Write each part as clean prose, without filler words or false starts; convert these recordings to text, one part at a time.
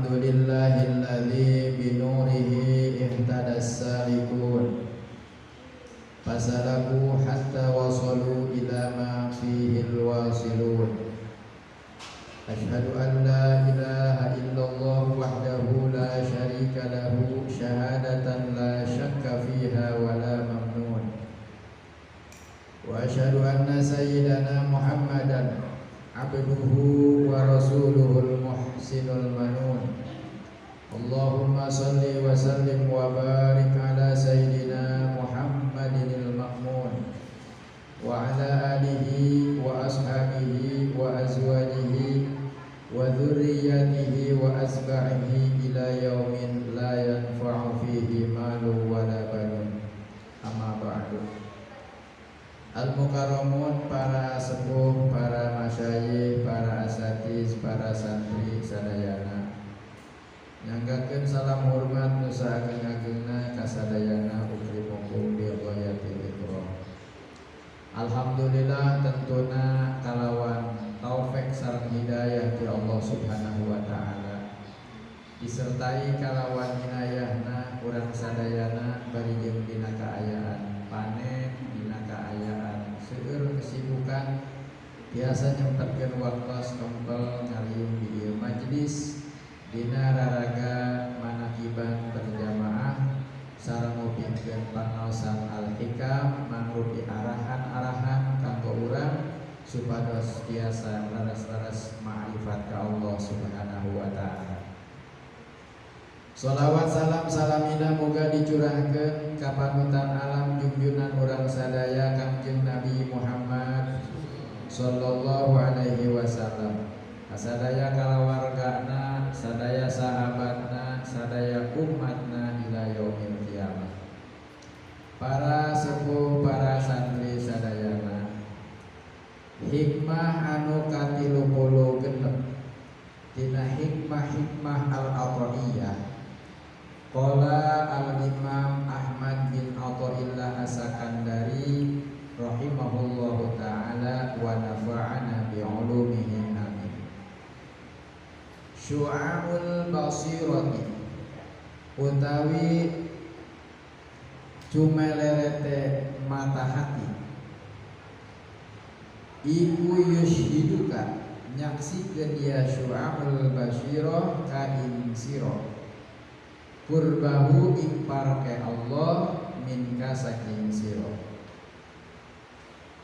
Alhamdulillahilladzi binurihi ihtadas salikun fasalaku hatta wasalu ila ma fihi alwasilun. Asyhadu an la ilaha illallah wahdahu la syarika lahu syahadatan la syakka fiha wa la mamnun. Wa asyhadu anna sayyidana Muhammadan abduhu wa rasuluhul muhsinul manun. Allahumma salli wa sallim wa barik ala sayyidina Muhammadinil ma'mun wa ala alihi wa ashabihi wa azwajihi wa dzurriyyatihi wa asbahihi ila yaumin la yanfa'u fihi malun wa la banun. Amma ba'du. Al-mukarramun, para sepuh, para masyayikh, para asatiz, para santri sadayana, nyanggakeun salam hormat nu saageng-agengna ka sadayana ukrimukum bi ghayatil ikram. Alhamdulillah, tentuna kalawan taufik sareng hidayah ti Allah Subhanahu wa taala, disertai kalawan inayahna urang sadayana barijeng dina kaayaan panen, dina kaayaan seueur kesibukan biasa nyempetkeun waktos tompel ngaliung di ieu majlis dina raraga manakiban berjamaah sareng ngupikeun pangaosan al-hikam mangrupi arahan-arahan kanggo urang supados tiasa laras-laras ma'rifat ka Allah Subhanahu wa taala. Sholawat salam salamina muga dicurahkeun ka panutan alam junjunan urang sadaya Kangjeng Nabi Muhammad sallallahu alaihi wasallam, sadaya kalawargana, sadaya sahabatna, sadaya umatna ila yaumil qiyamah. Para sepuh, para santri sadayana, hikmah anu katilu genep tina hikmah-hikmah al-athaiyah. Qala al-Imam Ahmad bin Athaillah As-Sakandari rahimahullahu ta'ala wa nafa'ana bi'ulumihi amin. Syu'amul basirati utawi cumelerete mata hati iku yushhiduka nyaksikeun dia syu'amul basirah ka insiro kurbahu ipar ke Allah minka saking siro.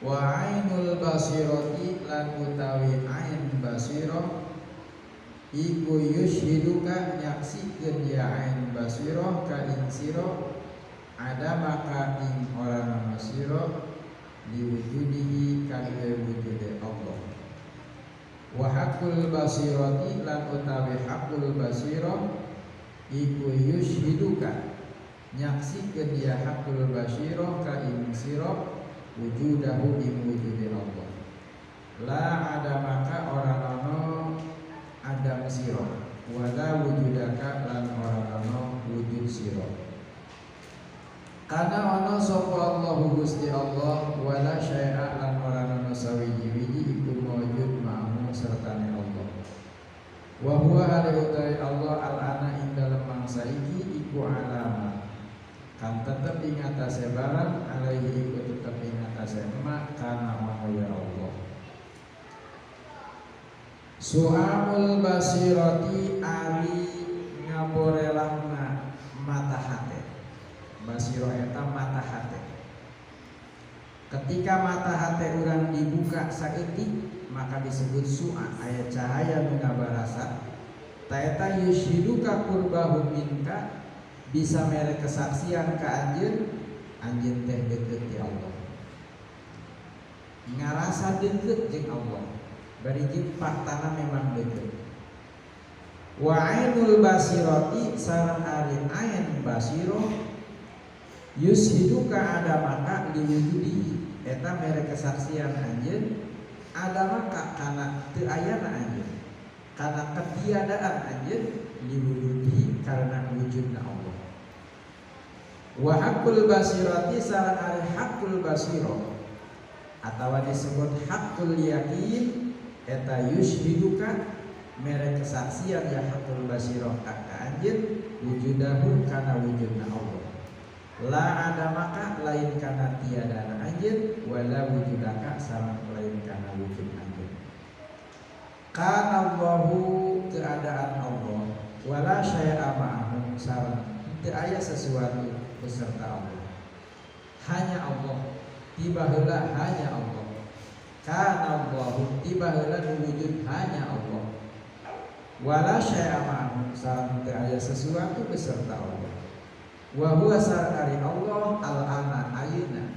Wa ainul basirati lan utawi ain basirah iku yushhiduka nyaksikeun ya ain basirah ka ing sira ada maka ing ora nama sira diwujudihi kana wujude Allah. Wa haqqul basirati lan utawi haqqul basirah iku yushhiduka nyaksikeun ya haqqul basirah ka ing sira wujudahu ing wujude Allah. La ada maka ora ana adam sira wala wujudaka lan ora ana wujud sira. Kana ana sapa Allah Gusti Allah wala syai'a lan ora ana sawiji-wiji iku maujud ma'ahu sertane Allah. Wa huwa alaihi Allah al-ana ing dalem mangsa iki iku alama kan tetep ing atase barang alaihi iku tetep ing atase mak kana mahya Allah. Su'amul basirati ari ngaborelahna mata hati. Basiro eta mata hati. Ketika mata hati urang dibuka saeutik maka disebut su'a, aya cahaya nu ngabarasa. Ta eta yushiduka qurbahu minka bisa mere kesaksian ka anjeun, anjeun teh deukeut ti Allah. Ngarasa deukeut jeung Allah. Bari jeung faktana memang deukeut. Wa ainul basirati sareng ari ain basiro yushiduka ada maka diwujudi eta mere kesaksian anjeun ada maka kana teu ayana anjeun kana ketiadaan anjeun diwujudi karena wujudna Allah. Wa haqqul basirati sareng ari haqqul basiro atawa disebut haqqul yakin eta yushiduka merek kesaksian ya hakul basirah ka anjeun wujudahu kana wujudna Allah. La ada maka lain kana tiada anjeun wala wujudaka sareng lain kana wujud anjeun. Kana Allahu keadaan Allah wala syai'a ma'ahu sareng teu aya sesuatu beserta Allah. Hanya Allah, tiba heula hanya Allah. Kana Allahu tiba heula wujud hanya Allah. Wala syai'a ma'ahu sareng teu aya sesuatu beserta Allah. Wa huwa sareng Allah al-ana ayeuna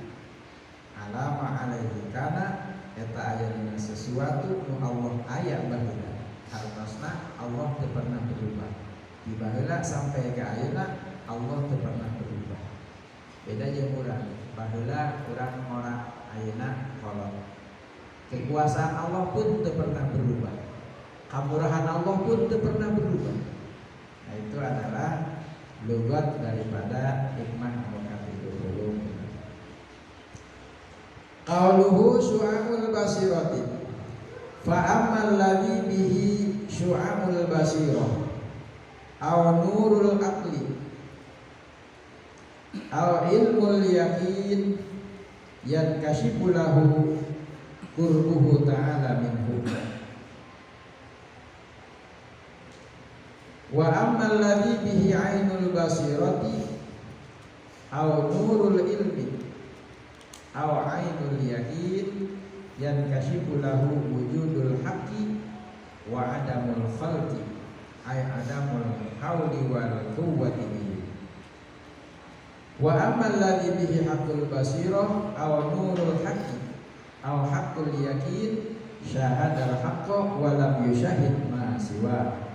alama alaihi kana eta aya dina sesuatu nu Allah aya baheula. Hartosna Allah teu pernah berubah. Di baheula sampai ke ayeuna Allah teu pernah berubah. Beda jeung urang. Baheula urang ora ayeuna kolot. Kekuasaan Allah pun teu pernah berubah. Kamurahan Allah pun teu pernah berubah. Nah, itu adalah logat daripada hikmah maqasidul ulum. Qauluhu syu'amul basirati fa ammal ladzi bihi syu'amul basirah aw nurul aqli aw ilmul yaqin yankashifu lahu qurbuhu ta'ala minhu. Wa ammal ladzi bihi ainul basirati aw nurul ilmi aw ainul yaqin yankashifu lahu wujudul haqqi wa adamul khalqi ay adamul hauli wal quwwati bihi. Wa ammal ladzi bihi haqqul basirah aw nurul haqqi aw haqqul yaqin syahadal haqqa wa lam yushahid ma siwa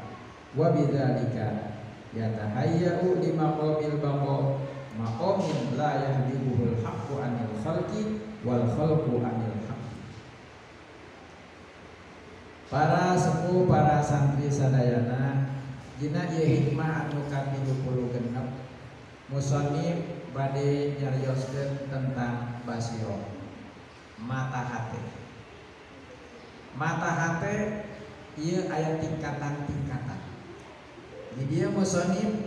wa bidzalika yatahayyau li maqamil baqa maqamin la yahdibuhul haqqu anil khalqi wal khalqu anil haqqi. Para sepuh, para santri sadayana, dina ieu hikmah anu ka-36 musannif bade nyarioskeun tentang basirah, mata hate. Mata hate ieu aya tingkatan-tingkatan. Di dia musannif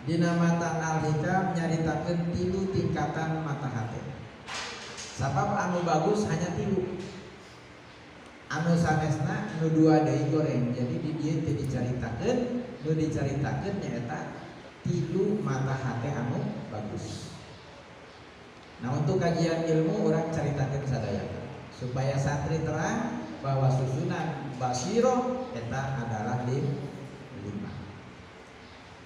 dina matan al-hikam nyaritakeun 3 tingkatan mata hate. Sabab anu bagus hanya 3. Anu sanesna nu 2 deui goreng. Jadi di dieu teu dicaritakeun, nu dicaritakeun nyaeta 3 mata hate anu bagus. Nah, untuk kajian ilmu urang caritakeun sadaya supaya santri terang bahwa susunan basirah eta adalah 5.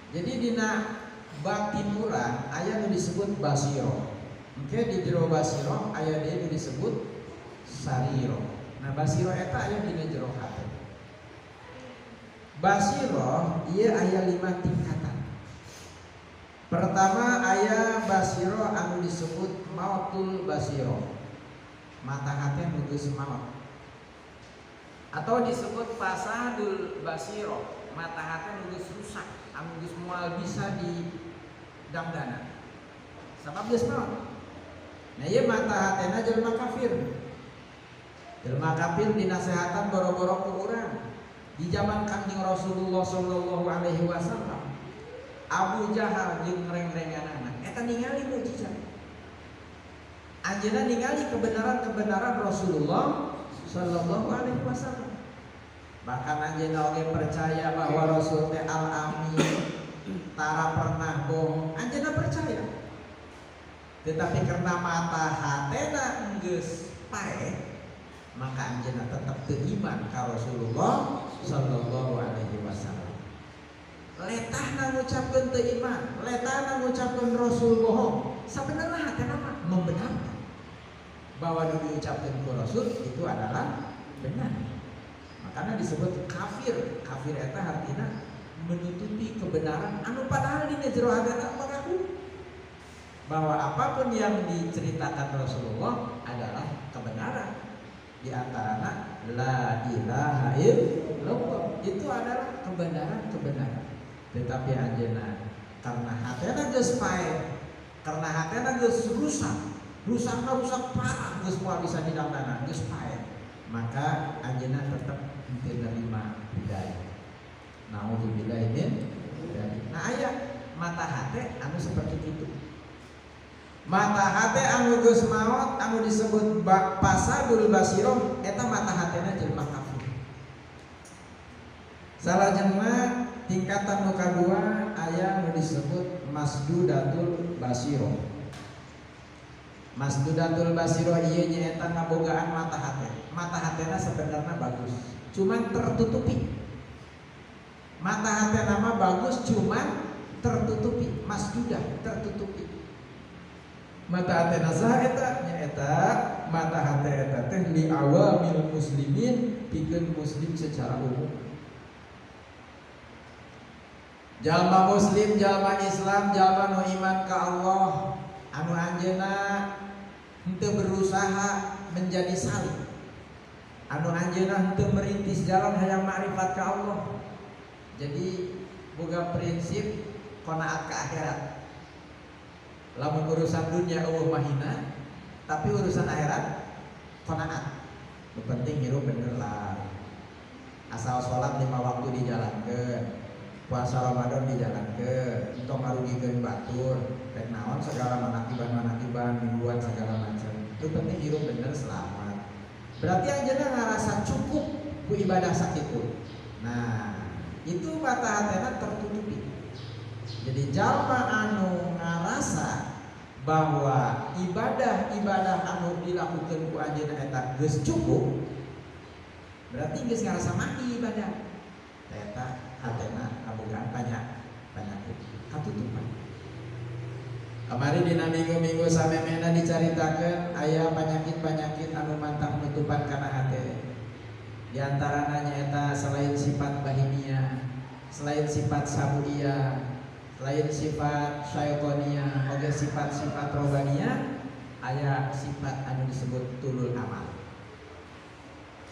Jadi dina batin urang aya nu disebut basirah. Engke di jero basirah aya deui nu disebut sarirah. Nah, basirah eta aya dina jero hate. Basirah ieu aya 5 tingkatan. Pertama aya basirah anu disebut mautul basirah. Mata hate nu geus maot. Atau disebut fasadul basirah. Mata hate nu geus rusak. Anu geus moal bisa di dangdana. Sabab geus naon? Nah, ieu mata hatena jelema kafir. Jelema kafir dinasehatan boro-boro ku urang. Di zaman Kanjeng Rasulullah sallallahu alaihi wasallam, Abu Jahal jeung ngreng-renganana eta ningali mukjizat. Anjeunna ningali kebenaran-kebenaran Rasulullah sallallahu alaihi wasallam. Bahkan anjeunna oge percaya bahwa Rasul teh al-amin, tara pernah bohong, anjeunna percaya. Tetapi karena mata hatena geus paeh, maka anjeunna tetap teu iman ka Rasulullah sallallahu alaihi wasallam. Letahna ngucapkeun teu iman, letahna ngucapkeun Rasul bohong, sabenerna hatena mah membenarkan bahwa nu diucapkeun ku Rasul itu adalah benar. Makanya disebut kafir. Kafir eta artinya menutupi kebenaran anu padahal dina jero agama mengaku bahwa apapun yang diceritakan Rasulullah adalah kebenaran. Di antaranya la ilaha illallah itu adalah kebenaran. Tetapi anjeunna karena hatena geus paeh, karena hatena geus rusak parah, geus moal bisa didangdana, geus paeh, maka anjeunna tetap menerima hidayah. Naudzubillah min dzalik. Nah aya mata hate anu seperti itu. Mata hate anu geus maot anu disebut fasadul basiroh eta mata hatena jelema kafir. Salajengna tingkatan nu kadua aya nu disebut masdudatul basiroh. Masdudatul basiroh ieu nyaeta ngabogaan mata hate. Mata hatena sebenarnya bagus, cuman tertutupi. Mata hatena mah bagus cuman tertutupi, masdudah tertutupi. Mata hatena saha eta? Nyaeta mata hate eta teh li awamil muslimin pikeun muslim secara umum. Jalma muslim, jalma Islam, jalma nu iman ka Allah anu anjeunna henteu berusaha menjadi salih. Anu anjeunna henteu merintis jalan hayang ma'rifat ka Allah. Jadi boga prinsip qanaat ka akhirat. Lamun urusan dunia eueuh mahina, tapi urusan akhirat qanaat. Nu penting hirup bener lah. Asal sholat 5 waktu dijalankeun, puasa Ramadan dijalankeun, entong ngarugikeun batur, rek naon segala manakiban mingguan segala macam. Itu penting hirup bener selamat. Berarti anjeunna ngarasa cukup ku ibadah sakitu. Nah, itu mata hatena tertutupi. Jadi jalma anu ngarasa bahwa ibadah-ibadah anu dilakukan ku anjeunna eta geus cukup, berarti geus ngarasa mati ibadah. Eta hatena kabogaan penyakit katutupan. Kamari dina minggu-minggu samemena dicaritakeun aya penyakit-penyakit anu mantap nutupan kana hate. Di antaranya nyaeta selain sifat bahimia, selain sifat sabuia, selain sifat syaitonia, oge sifat-sifat robania, aya sifat anu disebut tulul amal.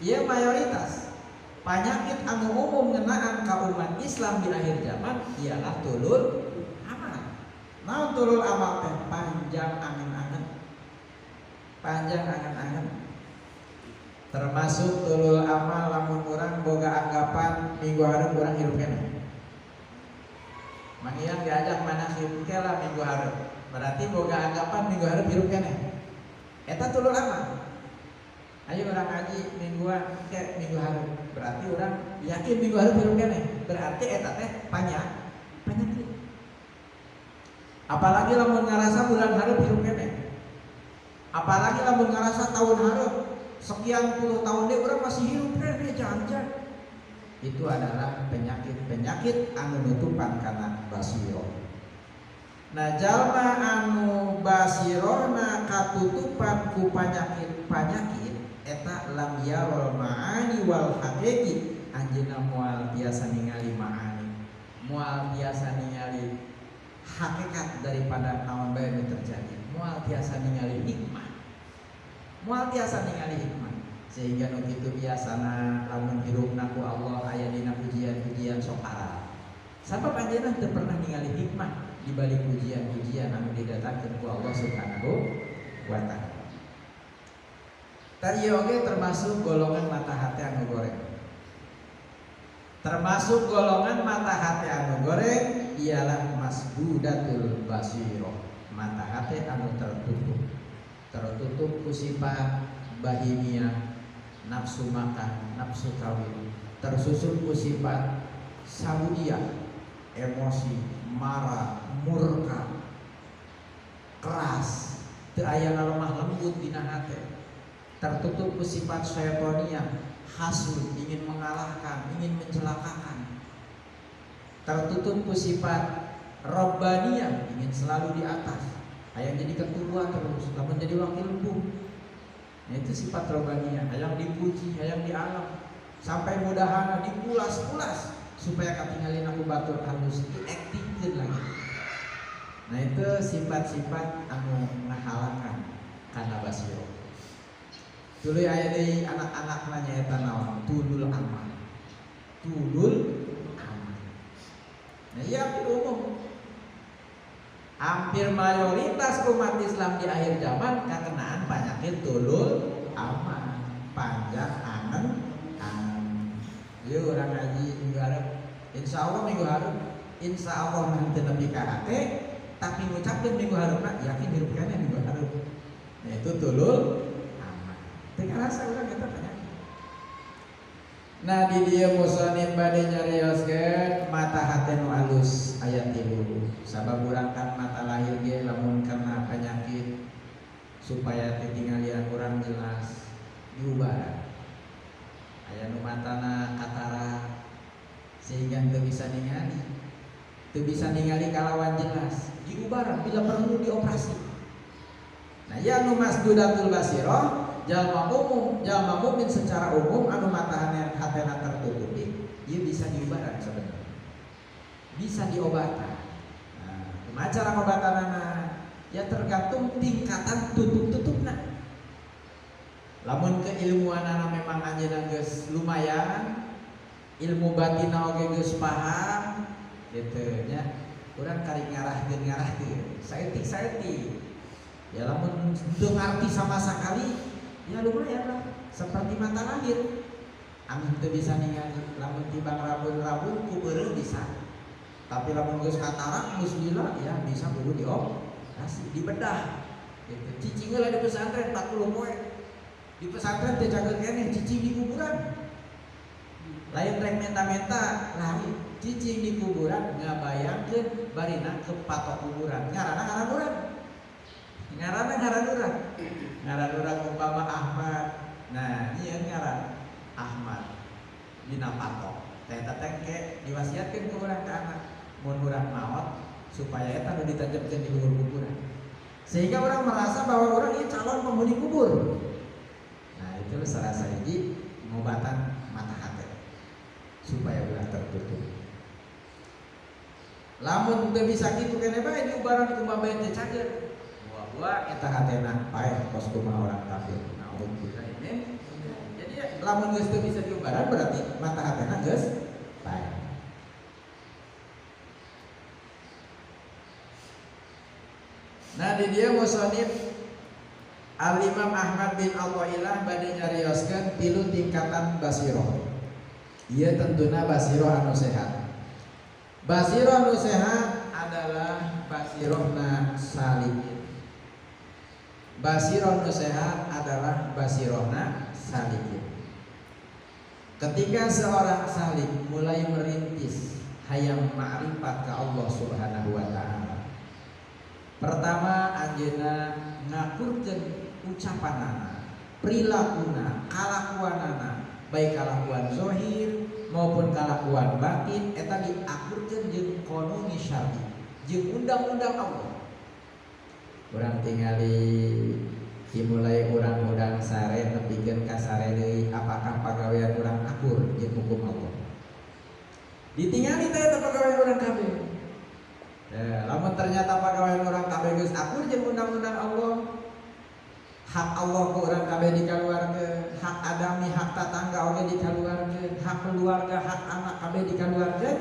Ieu mayoritas penyakit anu umum ngeunaan ka umat Islam di akhir zaman ialah tulul amal. Naon tulul amal teh? Panjang angen-angen. Panjang angen-angen. Termasuk tulul amal lamun urang boga anggapan minggu hareup urang hirup keneh. Mangian diajak manasik kela minggu hareup. Berarti boga anggapan minggu hareup hirup keneh. Eta tulul amal. Ayo urang ngaji mingguan ke minggu hareup. Berarti urang yakin minggu hareup hirup keneh. Berarti eta teh penyakit. Apalagi lamun ngarasa bulan hareup hirup keneh. Apalagi lamun ngarasa tahun hareup sekian puluh tahun deh orang masih hidup deh jangan. Itu adalah penyakit anu nutupan karena basiro. Nah jalma anu basirona katutupan ku penyakit eta lam yarol ma'ani wal haqiqi. Anjeunna moal biasa ningali ma'ani, moal biasa ningali hakikat daripada naon bae nu terjadi, moal biasa ningali hikmah, moal biasa ningali hikmah. Sehingga nu kitu biasana lamun hirupna ku Allah aya dina pujian-pujian sok arah. Sabab anjeunna teu pernah ningali hikmah di balik pujian-pujian anu didatangkeun ku Allah Subhanahu wa taala. Tadi oge termasuk golongan mata hati anu goreng. Termasuk golongan mata hati anu goreng ialah masdudatul basiroh. Mata hati anu tertutup ku sifat bahimia, nafsu makan, nafsu kawin, tersusul ku sifat sabudia, emosi, marah, murka, keras, teu aya lemah lembut dina hate. Tertutup ku sifat syaitonia, hasud, ingin mengalahkan, ingin mencelakakan. Tertutup ku sifat robbaniyah, ingin selalu di atas, hayang jadi ketua terus, lamun jadi wakil bu. Nah, itu sifat robbaniyah, hayang dipuji, hayang dialam, sampai mudahana dipulas-pulas supaya katingalin aku batur halus diaktifkeun lagi. Nah itu sifat-sifat anu ngahalangan kana basiro. Tuluy aya deui anak-anak nyaeta naon? Tulul amal. Tulul amal. Nah iya hampir umum. Hampir mayoritas umat Islam di akhir zaman kakenaan penyakit tulul amal, panjang angen. Yuk orang ngaji minggu hareup Insya Allah minggu hareup, insya Allah nanti nepi ka hate, tapi ngucapkeun minggu hareup yakin hirup kana minggu hareup. Nah itu tulul aman. Teu ngarasa urang eta penyakit. Nah di dieu musannif bade nyarioskeun mata hate nu alus aya 3. Sabab urang kan mata lahir ge lamun karena penyakit supaya tingalian urang jelas diubah. Aya nu matana katarak sehingga teu bisa ningali kalawan jelas, diubah bila perlu dioperasi. Nah ya nu masdudatul basirah jalma mukmin secara umum anu mata hatena tertutupi ieu bisa diubah sebenarnya, bisa diobatan. Nah kumaha cara ngobatanana ya tergantung tingkatan tutup-tutupna. Lamun keilmuanana memang anjeunna geus lumayan, ilmu batina oge geus paham kitu nya, urang kari ngarahkeun saeutik. Ya lamun teu ngarti sama sakali ya lumayan lah, seperti mata lahir. Amin teu bisa ningali, lamun tibang rabun-rabun ku beureum bisa. Tapi lamun geus katarak geus lila ya bisa kudu dioperasi, dibedah. Gitu. Cicing heula di pesantren 40 poe. Di pesantren teh jaga keneh cicing di kuburan. Lain rek menta-menta, lain cicing di kuburan ngabayangkeun barina ke patok kuburan. Ngaranna urang umpama Ahmad. Nah, ieu ngaran Ahmad dina patok. Teh ke diwasiatkeun ke urang ka anak mun urang maot supaya eta nu ditanjepkeun di luhur kuburan. Sehingga orang merasa bahwa orang ini calon penghuni kubur. Itu sarasa hiji pengobatan mata hati supaya ulah tertutup. Lamun teu bisa kitu keneh bae diubaran kumaha bae teh cager. Buah eta hatena paeh tos kumaha orang kafir. Nauzubillah ini. Jadi lamun geus teu bisa diubaran berarti mata hatena geus paeh. Nah di dia musannif Al-Imam Ahmad bin Athaillah bade nyarioskeun 3 tingkatan basirah. Ieu tentuna basirah anu sehat. Basirah anu sehat adalah basirahna salikin. Basirah anu sehat adalah basirahna salikin. Ketika seorang salik mulai merintis hayang ma'rifat ka Allah Subhanahu wa taala. Pertama anjeunna ngakurkeun ucapanana, prilakuna, kalakuanana, baik kalakuan zahir maupun kalakuan batin eta diakurkeun jeung qanun syar'i, jeung undang-undang Allah. Urang tingali dimulai urang-urang sare nepikeun ka sare deui apakah pagawean urang akur jeung hukum Allah. Ditingali teh eta pagawean urang kabeh. Lamun ternyata pagawean urang kabeh geus akur jeung undang-undang Allah, hak Allah ke urang kabeh dikaluarkeun, hak adami, hak tatangga oge dikaluarkeun, hak keluarga, hak anak kabeh dikaluarkeun,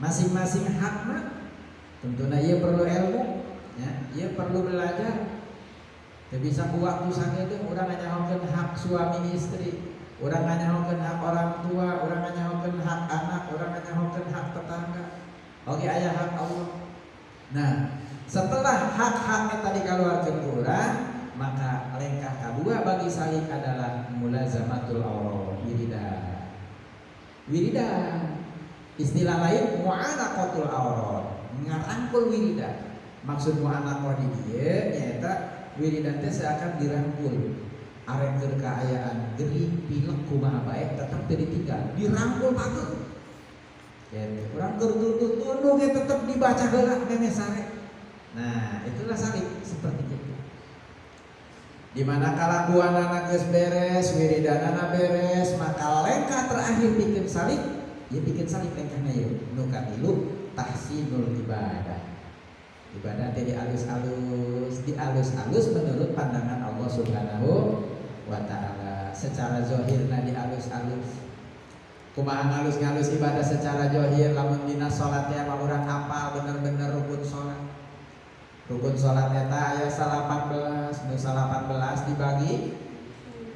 masing-masing hakna. Tentunya ieu perlu ilmu, ya, ieu perlu belajar. Teu bisa ku waktu sagedeung urang nganyahokeun hak suami istri, urang nganyahokeun hak orang tua, urang nganyahokeun hak anak, urang nganyahokeun hak tetangga. Oke aya hak Allah. Nah, setelah hak-hak eta dikaluarkeun ku urang, maka langkah kedua bagi salik adalah mulazamatul awrad, wiridan. Istilah lain mu'anaqatul awrad, ngarangkul wiridan. Maksud mu'anaqah di dieu nyaeta wiridan teh seakan dirangkul. Arek keur kaayaan geuring pilek kumaha bae tetep teu ditinggal, dirangkul pageung. Gitu. Urang keur tuntut-tunduk ge tetep dibaca heula meme sare. Nah, itulah salik seperti itu. Di mana kalakuanana geus beres, wiridanana beres, maka langkah terakhir bikin salik, ya bikin salik langkahna ieu. Nu katilu tahsinul ibadah. Ibadah teh dialus-alus menurut pandangan Allah Subhanahu wa taala. Secara zahirna dialus-alus. Kumaha ngalus-ngalus ibadah secara zahir lamun dina salat teh mah urang hafal bener-bener rukun salat. Rukun salat eta aya 18, nu 18 dibagi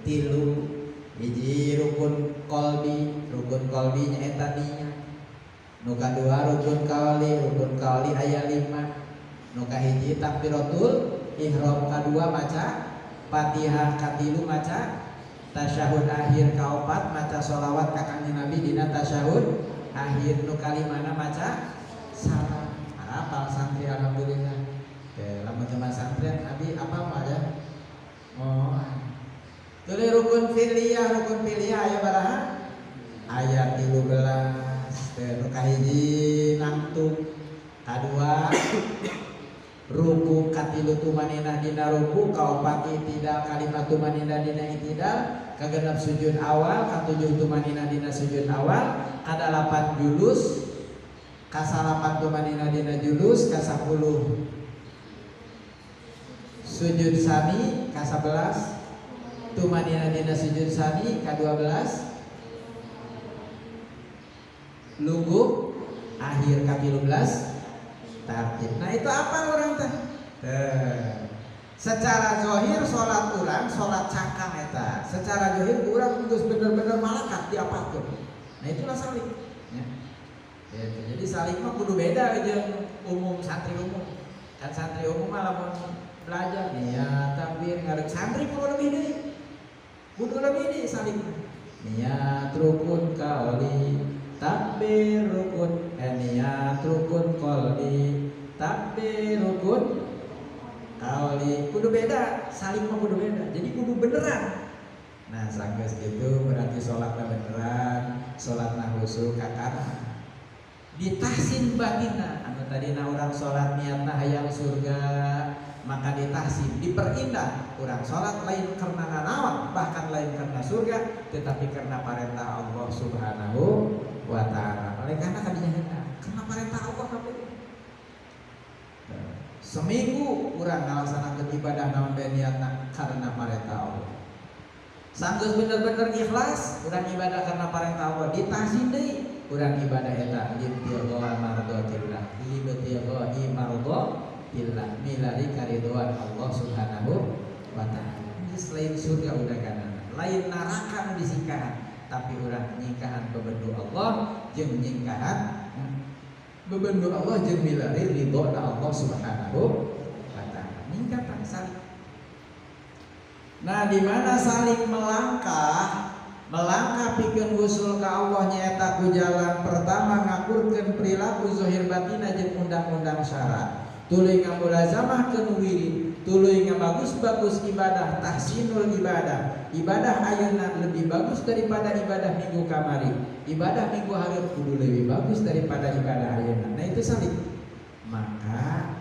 3. Hiji rukun qalbi nya eta niat. Nu kadua rukun kauli aya 5. Nu kahiji takbiratul ihram, kadua maca Fatihah, katilu maca tasyahud akhir, kaopat maca sholawat ka Kanjeng Nabi dina tasyahud akhir, nu kalimana maca salam. Apal santri alhamdulillah. Lamun teman santri Nabi apa ya? Oh. Tuluy rukun fi'liyah aya baraha? Aya 13. Nu kahiji nangtung, kadua ruku, katilu tumaninah dina ruku, kaopat itidal, kalimat tumaninah dina itidal, kagenep sujud awal, katujuh tumaninah dina sujud awal, kadalapan julus, kasalapan tumaninah dina julus, kasapuluh sujud sani, ka11 tumaninah dina sujud sani, ka12 lungguh akhir, ka13 tartib. Nah itu apa orang teh? Secara zahir sholat orang, sholat cangkang eta. Secara zahir orang terus bener-bener malakat diapakeun. Nah itulah salik. Ya. Jadi salik mah kudu beda jeung umum santri umum. Kan santri umum malah mau belajar niat takbir ngarep, santri kudu lebih deui. Kudu lebih deui salik. Niat rukun kauli takbir rukun, niat rukun kolbi takbir rukun kauli, kudu beda, saling mah kudu beda, jadi kudu beneran. Nah sanggeus gitu berarti sholatnya beneran, sholatnya khusyuk kakana ditahsin batina. Anu tadina urang sholat niatna hayang surga, maka ditahsin, diperindah. Urang sholat lain karena nanawan, bahkan lain karena surga, tetapi karena perintah Allah Subhanahu wa ta'ala. Oleh karena kadinya hendak karena perintah Allah kabeh. Seminggu urang ngalaksanakeun ibadah naon bae niatna karena perintah Allah. Sanggeus bener-bener ikhlas, urang ibadah karena perintah Allah, ditahsin deui urang ibadah eta libtigha mardatillah, libtigha mardatillah, milari karidhoan Allah Subhanahu wa ta'ala. Selain surga udah kana, lain neraka disingkahan, tapi urang nyingkahan bebendu Allah jeung nyingkahan bebendu Allah jeung milari ridho Allah Subhanahu wa ta'ala. Nyingkatan saling. Nah, di mana saling melangkah pikeun usul ka Allah nyaeta ku jalan pertama ngakurkeun perilaku zahir batina jeung undang-undang syarat. Tuluy ngamulazamahkeun wirid, tuluy ngabagus-bagus ibadah, tahsinul ibadah. Ibadah ayeuna lebih bagus daripada ibadah minggu kamari. Ibadah minggu hareup kudu lebih bagus daripada ibadah ayeuna. Nah itu salib. Maka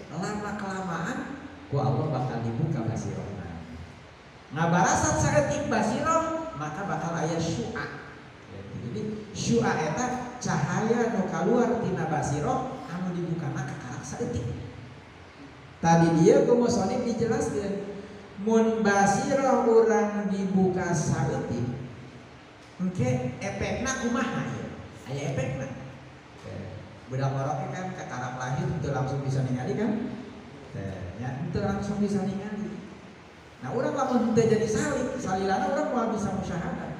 lama kelamaan ku Allah bakal dibuka basirona. Ngabarasat saeutik basiroh maka bakal aya syu'a. Jadi syu'a eta cahaya nu kaluar tina basiroh anu dibukana ka karak saeutik. Tadi dia ku musonif dijelaskeun mun basiroh urang dibuka saeutik engke efekna kumaha ya? Aya efekna. Budak ngorok kan ka karak lahir teu langsung bisa ningali kan? Ya, teu langsung bisa ningali. Nah, orang lamun teu jadi salilana orang moal bisa musyahadah.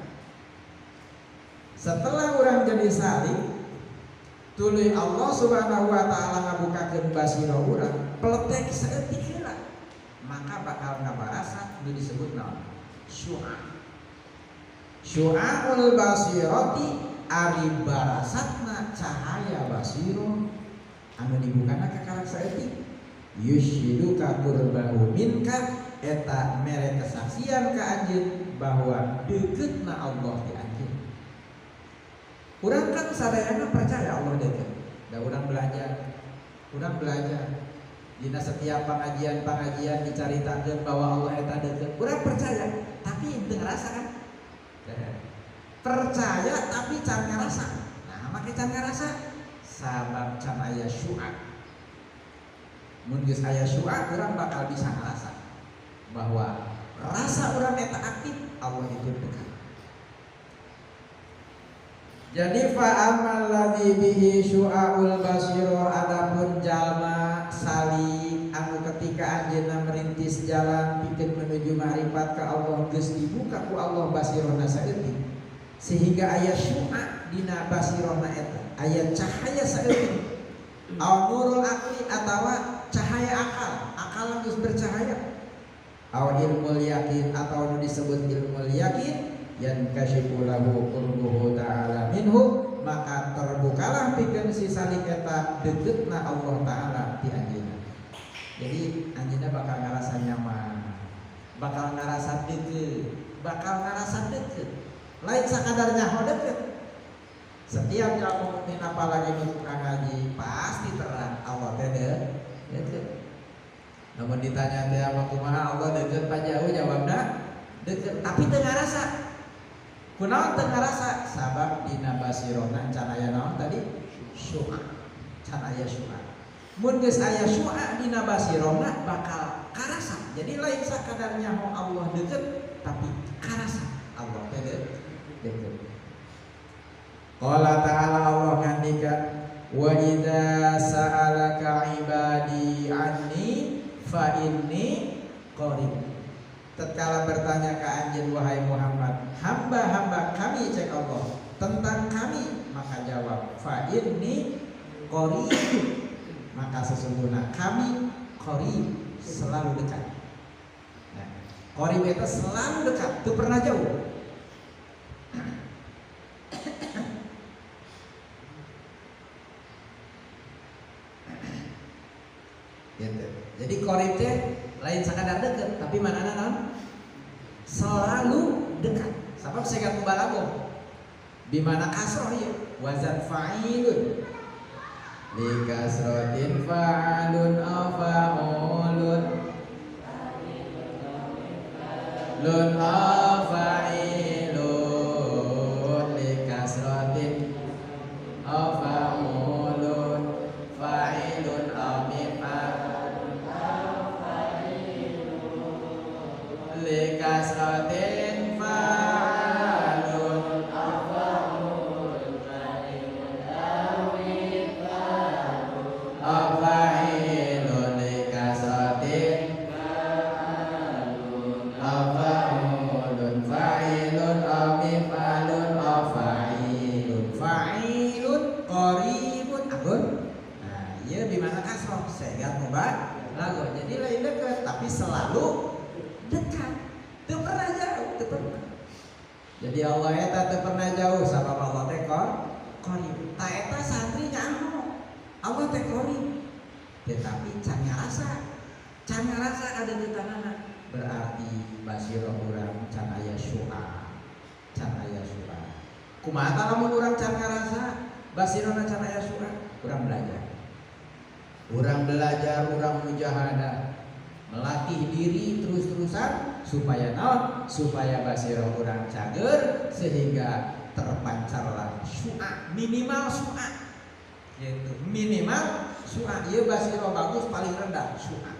Setelah orang jadi salih, tuluy Allah Subhanahu wa ta'ala ngabukakeun basirah urang, peletek saeutik heula. Maka bakal ngabarasa nu disebut naon? Syu'a. Syu'aul basirati ari barasatna cahaya basirah anu dibukana ka karak saeutik. Yushiduka qurbahu minka eta mere kesaksian ka anjeun bahwa deuketna Allah di anjeun. Urang kan sadayana percaya Allah deukeut. Da urang belajar dina setiap pengajian dicaritakeun bahwa Allah eta deukeut. Urang percaya, tapi teu ngarasa kan? Percaya tapi can ngarasa. Nah, make can ngarasa sabab can aya syu'a. Mun geus aya syu'a urang bakal bisa ngarasa bahwa rasa orang eta aktif, Allah itu dekat. Jadi fa'amal ladzi bihi syu'aul basirah, adapun jalma sali anu ketika anjeunna merintis jalan pikeun menuju ma'rifat ka Allah geus dibuka ku Allah basirahna saeutik. sehingga aya syu'a dina basirona eta aya cahaya saeutik au nurul akli atawa cahaya akal geus bercahaya au ilmul yakin atau nu disebut ilmul yakin yan kasyifu lahu qurbuhu ta'ala minhu maka terbukalah pikeun si salik eta deukna Allah taala ti anjeunna. Jadi anjeunna bakal ngarasa nyaman, bakal ngarasa deukeut, lain sakadar nyaho deukeut. Setiap kamu mukmin apalagi nu tukang ngaji pasti terang Allah teh deukeut. Namun ditanya teh apa kumaha Allah deukeut pa jauh jawabna deukeut tapi teu ngarasa. Kunaon teu ngarasa? Sabab dina basirona can aya naon tadi? Syu'a. Can aya syu'a. Mun geus aya syu'a dina basirona bakal karasa. Jadi lain sakadar nyaho Allah deukeut tapi karasa Allah teh deukeut. Qala ta'ala Allah ngandika wa idza sa'alaka ibadi anni fa inni qarib. Tatkala bertanya ke anjeun wahai Muhammad, hamba-hamba kami cek Allah tentang kami, maka jawab fa inni qarib, maka sesungguhnya kami qarib, selalu dekat. Nah, qarib itu selalu dekat, itu pernah jauh. Gitu. Jadi qarib teh lain sakadar dekat, tapi manana naon? Selalu dekat. Sabab segat mubalaghah. Bimana kasroh ya? Wazan fa'ilun. Li kasratin fa'alun aw fa'ulun. Lun aw fa'ilun li kasratin aw fa'ulun fa'ilun aw likasratin fa'alun afa'ul fa'ilun awid fa'ilun likasratin fa'alun afa'ulun fa'ilun awid fa'ilun qaribun akun. Nah iya bimana kasroh segat mubah lagu jadi lain dekat tapi selalu dekat, teu pernah jauh, teu pernah. Jadi Allah eta teu pernah jauh sabab Allah teh qarib. Ta eta santri nyaho. Allah teh qarib. Tetapi can ngarasa ada di tanana. Berarti basirah urang can aya syu'a. Kumaha lamun urang can ngarasa basirana can aya syu'a? Urang belajar, urang mujahadah. Melatih diri terus-terusan supaya naon? Supaya basirah urang cager sehingga terpancarlah syu'a, minimal syu'a. Yaitu minimal syu'a. Ieu basirah bagus paling rendah syu'a.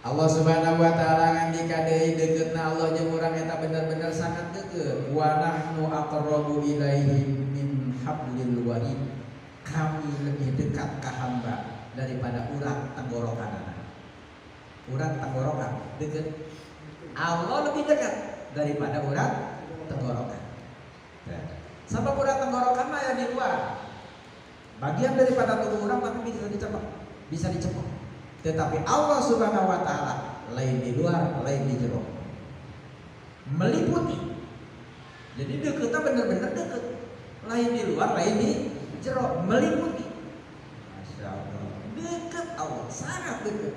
Allah Subhanahu wa taala ngandika deui deuketna Allah jeung urang eta bener-bener sangat deukeut. Wa nahnu aqrabu ilaihi min hablil warid. Kami lebih dekat ke hamba daripada urang tenggorokan. Urang tenggorokan dekat. Allah lebih dekat daripada urang tenggorokan. Sebab urang tenggorokan mah ya di luar. Bagian daripada tubuh urang tapi bisa dicepok. Tetapi Allah Subhanahu wa taala lain di luar, lain di jero. Meliputi. Jadi deketnya benar-benar dekat. Lain di luar, lain di jero, meliputi. Masya Allah. Dekat Allah, sangat dekat.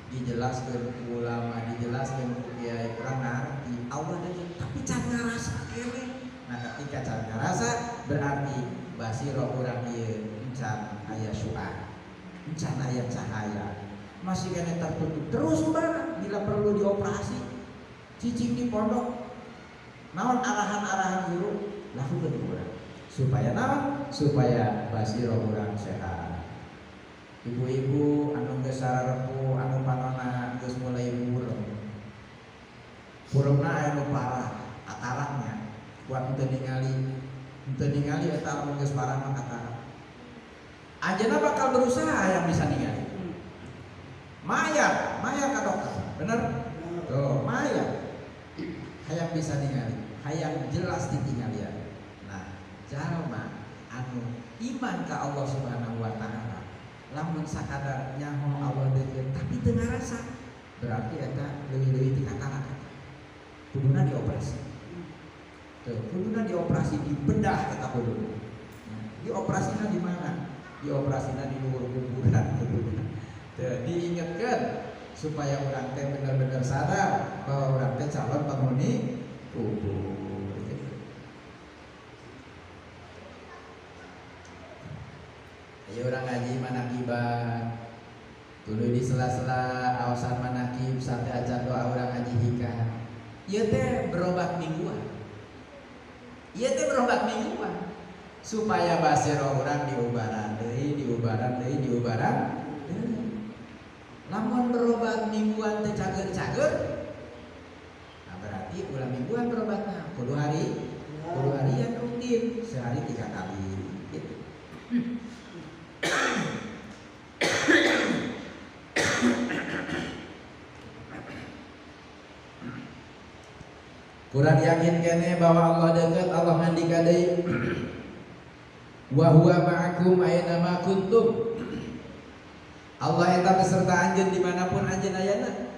Dijelaskan ulama, dijelaskan kiai kurang ngerti Allah dekat, tapi can ngarasa kene. Nah ketika can ngarasa berarti basirah urang ieu encan aya syu'a, encan aya cahaya. Masih kene tertutup terus barang bila perlu dioperasi. Cicing di pondok. Naon arahan-arahan guru lakukeun urang. Supaya naon? Supaya basirah urang sehat. Ibu-ibu anu geus sararpu anu panonna geus mulai burem. Buremna aya nu parah ataraknya. Buat teu ningali eta anu geus parah mah atarak. Anjeunna bakal berusaha yang bisa ningali. Maya ka dokter. Bener? Tuh, maya. hayang bisa ningali, hayang jelas ditingali. Nah, jalma anu iman ka Allah Subhanahu wa taala, lamun sakadar nyaho Allah deukeut tapi teu ngarasa, berarti eta leuwih-leuwih ti kakara. Kuduna dioperasi. Tuh, kuduna dioperasi, dibedah eta kuduna. Dioperasina di mana? Dioperasina di luhur kuburan kuduna. Tuh, diingetkeun supaya orang teh benar-benar sadar bahwa orang teh calon penghuni kubur. Ayo orang ngaji manakiban, tuluy di sela-sela aosan manakib sampai ajar doa orang ngaji hikah. Ieu teh berobat mingguan. Ieu teh berobat mingguan supaya basiro orang diubaran deui, diubaran deui, diubaran deui. Lamun berobat mingguan teh cager-cager, nah berarti ulah mingguan berobatnya kudu harian rutin, sehari 3 kali gitu. Kurang yakin kene bahwa Allah dekat, Allah ngandika deui wa huwa ma'akum aina ma kuntum. Allah eta beserta anjeun dimanapun anjeun ayana.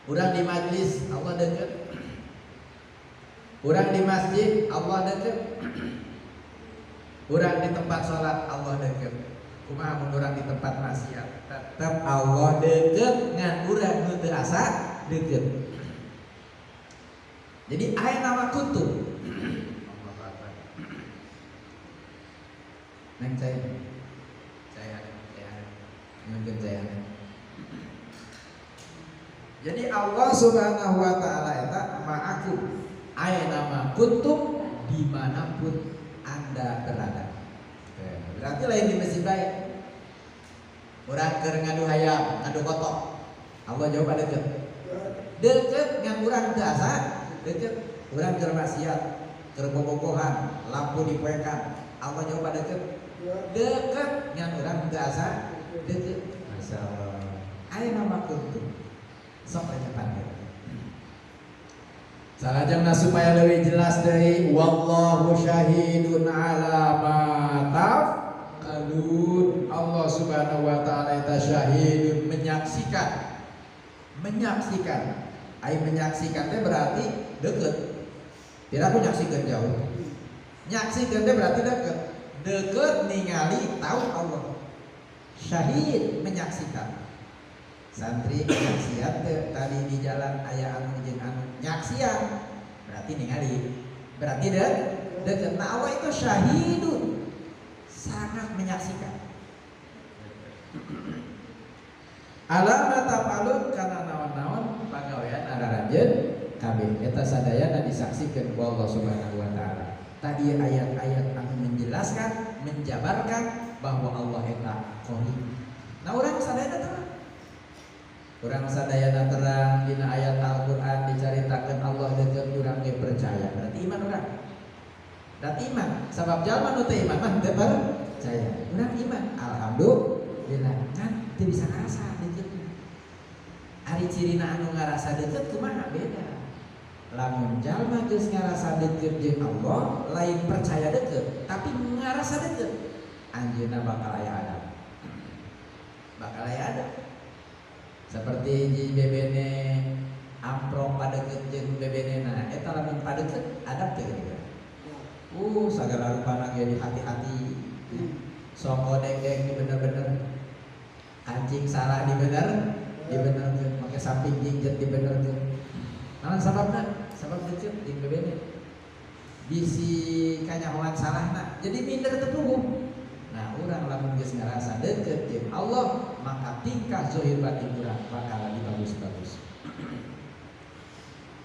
Urang di majlis Allah dekat, urang di masjid Allah dekat, urang di tempat sholat Allah dekat. Kumaha mun urang di tempat maksiat tetep Allah dekat ngan urang nu teu asa dekat. Jadi aya nama kuntum. Neng saya mungkin saya. Jadi Allah Subhanahu wa taala eta ma'akum. Aya nama kuntum dimanapun Anda berada. Berarti lain di masjid bae. Urang keur ngadu hayam, ngadu kotok. Allah jawab deukeut. Deukeut ngan urang teu asa deukeut. Urang keur maksiat, keur bobogohan, lampu dipoekan. Allah jawab deukeut. Deukeut ngan urang teu asa deukeut. Masyaallah. Aya nama kuntum. Sok aja panggil. Salajengna supaya lebih jelas deui wallahu syahidun ala ma taf'alun. Allah Subhanahu wa taala eta syahidun, menyaksikan. Ai menyaksikan teh berarti deket. Tidak aku nyaksikan jauh. Nyaksikan teh berarti deket. Deket ningali tahu Allah. Syahid menyaksikan. Santri nyaksian tadi di jalan aya anu jeung anu nyaksian berarti ningali, berarti deket. Nah Allah itu syahidun, sangat menyaksikan. Alamat tafalun kana naon-naon pagawean araranjeun kabeh eta sadayana disaksikeun ku Allah Subhanahu wa taala. Tadi ayat-ayat anu menjelaskan, menjabarkan bahwa Allah eta Qadir. Nah urang sadayana terang. Urang sadayana terang dina ayat Al-Qur'an dicaritakeun Allah deuk urang ge percaya. Berarti iman urang. Berarti iman. Sabab jalma nu teu iman mah teu percaya. Urang iman. Alhamdulillah. Kan teu bisa ngarasa deukeutna. Ari cirina anu ngarasa deukeut kumaha beda. Lamun jalma geus ngarasa deukeut jeung Allah, lain percaya deukeut, tapi ngarasa deukeut, anjeunna bakal aya adab. Bakal aya adab. Seperti di bebene amprong padeukeut jeung bebenena eta lamun padeukeut adab teh gitu. Sagala rupana ge hati-hati. Sok deng-deng di bener-bener. Anjing salah di benerkeun, make samping jingjet di benerkeun. Naon sababna? Sabab deukeut jeung bebene. Bisi kanyahoan salahna, jadi minder teu puguh. Nah, urang lamun geus ngarasa deukeut jeung Allah, maka tingkah zahir batin urang bakal lebih bagus-bagus.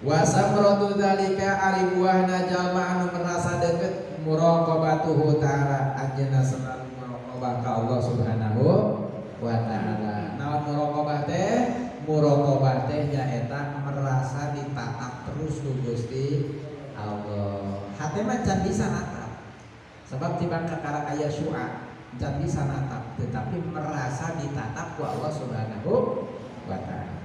Wa samratu dzalika ari buahna jalma anu merasa deukeut muraqabatuhu ta'ala, anjeunna selalu muraqabah ka Allah Subhanahu wa taala. Naon muraqabah teh? Muraqabah teh nyaeta merasa ditatap terus ku Gusti Allah. Hate mah can bisa natap. Sebab tibang kakara aya syu'a can bisa natap, tetapi merasa ditatap ku Allah Subhanahu wa taala.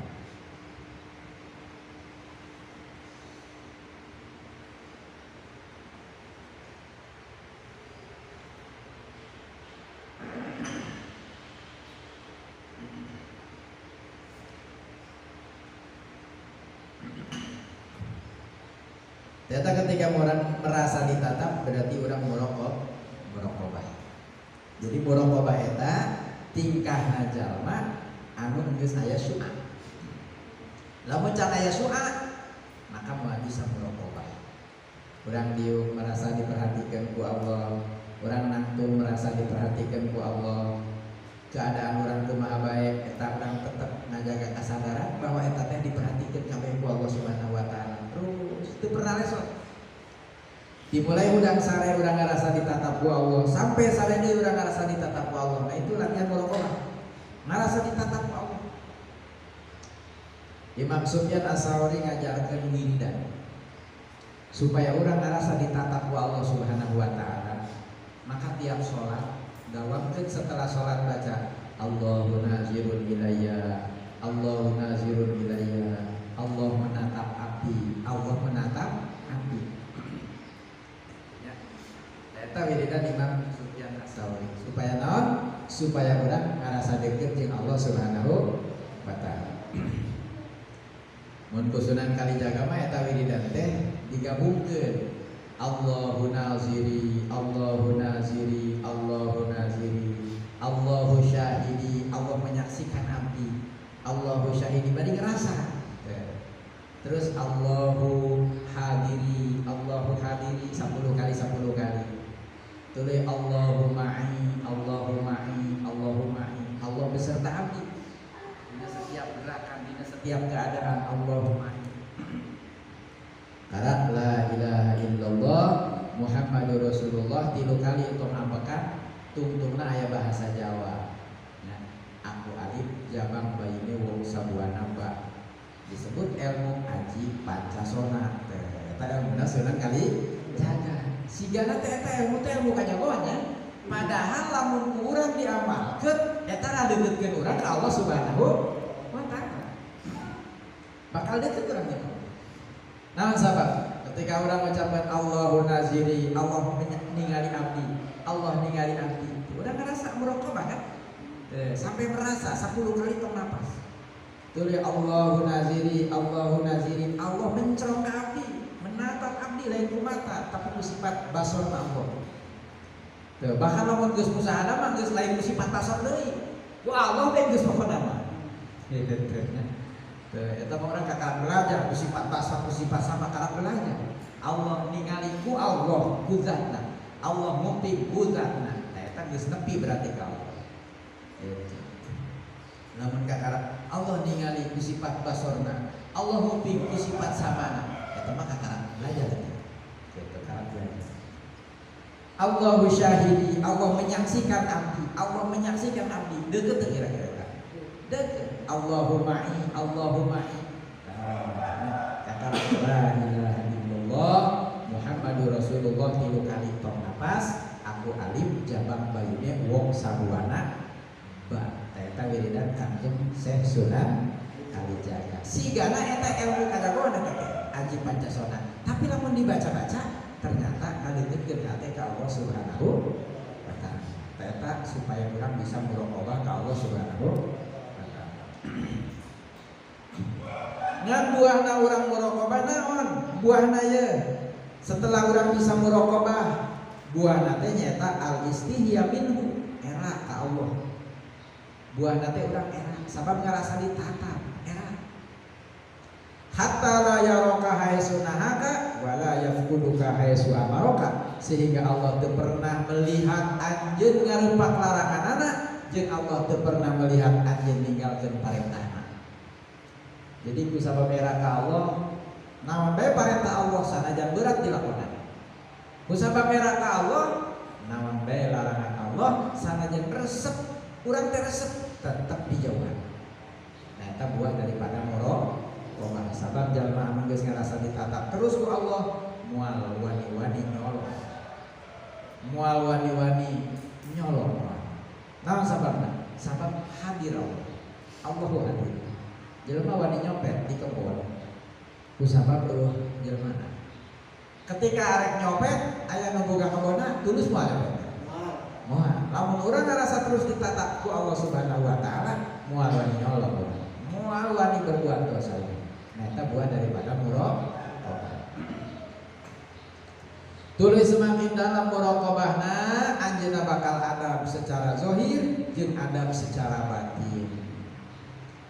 Ternyata ketika orang merasa ditatap berarti orang muraqabah. Jadi muraqabah eta tingkahna jalma anu geus aya syu'a. Lamun can aya syu'a maka moal bisa muraqabah. Urang dieu merasa diperhatikan ku Allah, urang nangtung merasa diperhatikan ku Allah. Keadaan orang kumaha bae eta urang tetep ngajaga kasadaran bahwa eta teh diperhatikan kabeh ku Allah Subhanahu wa taala. Terus teu pernah lesot. Dimulai udang sare urang ngarasa ditatap ku Allah sampai sare deui urang ngarasa ditatap ku Allah. Nah itu latihan muraqabah. Ngarasa ditatap ku Allah. Imam Sufyan Ats-Tsauri ngajarkeun wiridan supaya orang ngarasa ditatap ku Allah Subhanahu wa taala. Maka tiap salat dawamkeun setelah sholat baca Allahu nazirun ilayya, Allahu nazirun ilayya, Allah menatap abdi, Allah menatap abdi. Ya, eta wiridan Imam Sufyan Ats-Tsauri supaya naon? Supaya urang ngarasa deukeut jeung Allah Subhanahu wa taala. Mun kusunan Kalijaga mah eta wiridan teh digabungkeun Allahu naziri, Allahu naziri, Allahu naziri, Allahu syahidi, Allah menyaksikan abdi, Allahu syahidi, bari ngerasa. Terus Allahu hadiri, Allahu hadiri 10 kali 10 kali. Tulis Allahu ma'i, Allahu ma'i, Allahu ma'i, Allah beserta abdi. Dina setiap gerakan, dina setiap keadaan Allahu ma'i. Karena la ilaha illallah Muhammadur Rasulullah 3 kali untuk ampakan tungtungna aya bahasa Jawa. Nah, aku alif jabang bayine wong sabuana ba. Disebut ilmu aji pancasona. Eta ilmuna Sunan Kalijaga. Sigana teh eta ilmu teh ilmu kajagoannya. Padahal lamun ku urang diamalkeun eta ngadeukkeun urang ka Allah Subhanahu wa taala. Bakal deukeut urang nya. Nah sahabat, ketika orang mengucapkan Allahu naziri, Allah ningali abdi, Allah ningali abdi, udah ngerasa muraqabah kan? Sampai merasa 10 kali tong napas. Tulis Allahu naziri, Allahu naziri, Allah mencerong ke abdi, menatap abdi lain ku mata, tapi ku sifat basor Allah. Bahkan lamun geus musahana mah geus lain ku sifat basor deui. Ku Allah teh geus pokona mah. Eta mah urang kakak belajar ku sifat basar ku sifat sama kakak belajar. Allah ningali ku Allah ku zatna. Allah nguping ku zatna. Eta geus nepi berarti ka Allah. Lamun kakak Allah ningali ku sifat basorna, Allah nguping ku sifat samana. Eta mah kakak belajar. Eta kakak belajar. Allahu syahidi, Allah menyaksikan abdi, Allah menyaksikan abdi. Deukeut kira-kira. Deukeut. Allahu ma'i, Allahu ma'i. Kata la ilaha illallah Muhammadur Rasulullah 3 kali tong napas, aku alif jabang bayune wong sabuana ba. Eta wiridan Kanjeng Syekh Sunan Kalijaga. Sigana eta ilmu kajagoan eta aji pancasona. Tapi lamun dibaca-baca ternyata ngadeukeun hate ka Allah Subhanahu wa taala. Eta supaya urang bisa muraqabah ka Allah Subhanahu ngan buahna orang muraqabah naon? Buahna ye setelah orang bisa muraqabah buahna teh nyata al-istihya minhu, era ka Allah. Buahna teh urang era sabab ngarasa ditatap, era. Hatta la yaraka haitsu nahaka wa la yafquduka haitsu amaraka, sehingga Allah teu pernah melihat anjeun ngarupak laranganna jeung Allah teu pernah melihat anjeun ninggalkeun parentahna. Jadi ku sabab era ka Allah naon bae parentah Allah sanajan berat dilakonan. Ku sabab era ka Allah naon bae larangan Allah sanajan resep urang teh resep tetep dijauhan. Nah eta buah daripada muraqabah. Sabab jalma anu geus ngarasa ditatap terus ku Allah moal wani-wani nyolong. Moal wani-wani nyolong. Naon sababna? Sabab hadir Allah. Allahu hadir. Jelema wani nyopet di kebon. Ku sabab jelema. Ketika arek nyopet aya nu boga kebonna tulus moal nyopet. Moal. Lamun urang ngarasa terus ditatap ku Allah Subhanahu wa taala, moal wani nyolong. Moal wani berbuat dosa. Nah, eta buah daripada muraqabah. Tuluy semakin dalam muraqabahna anjeunna bakal adab secara zahir jeung adab secara batin.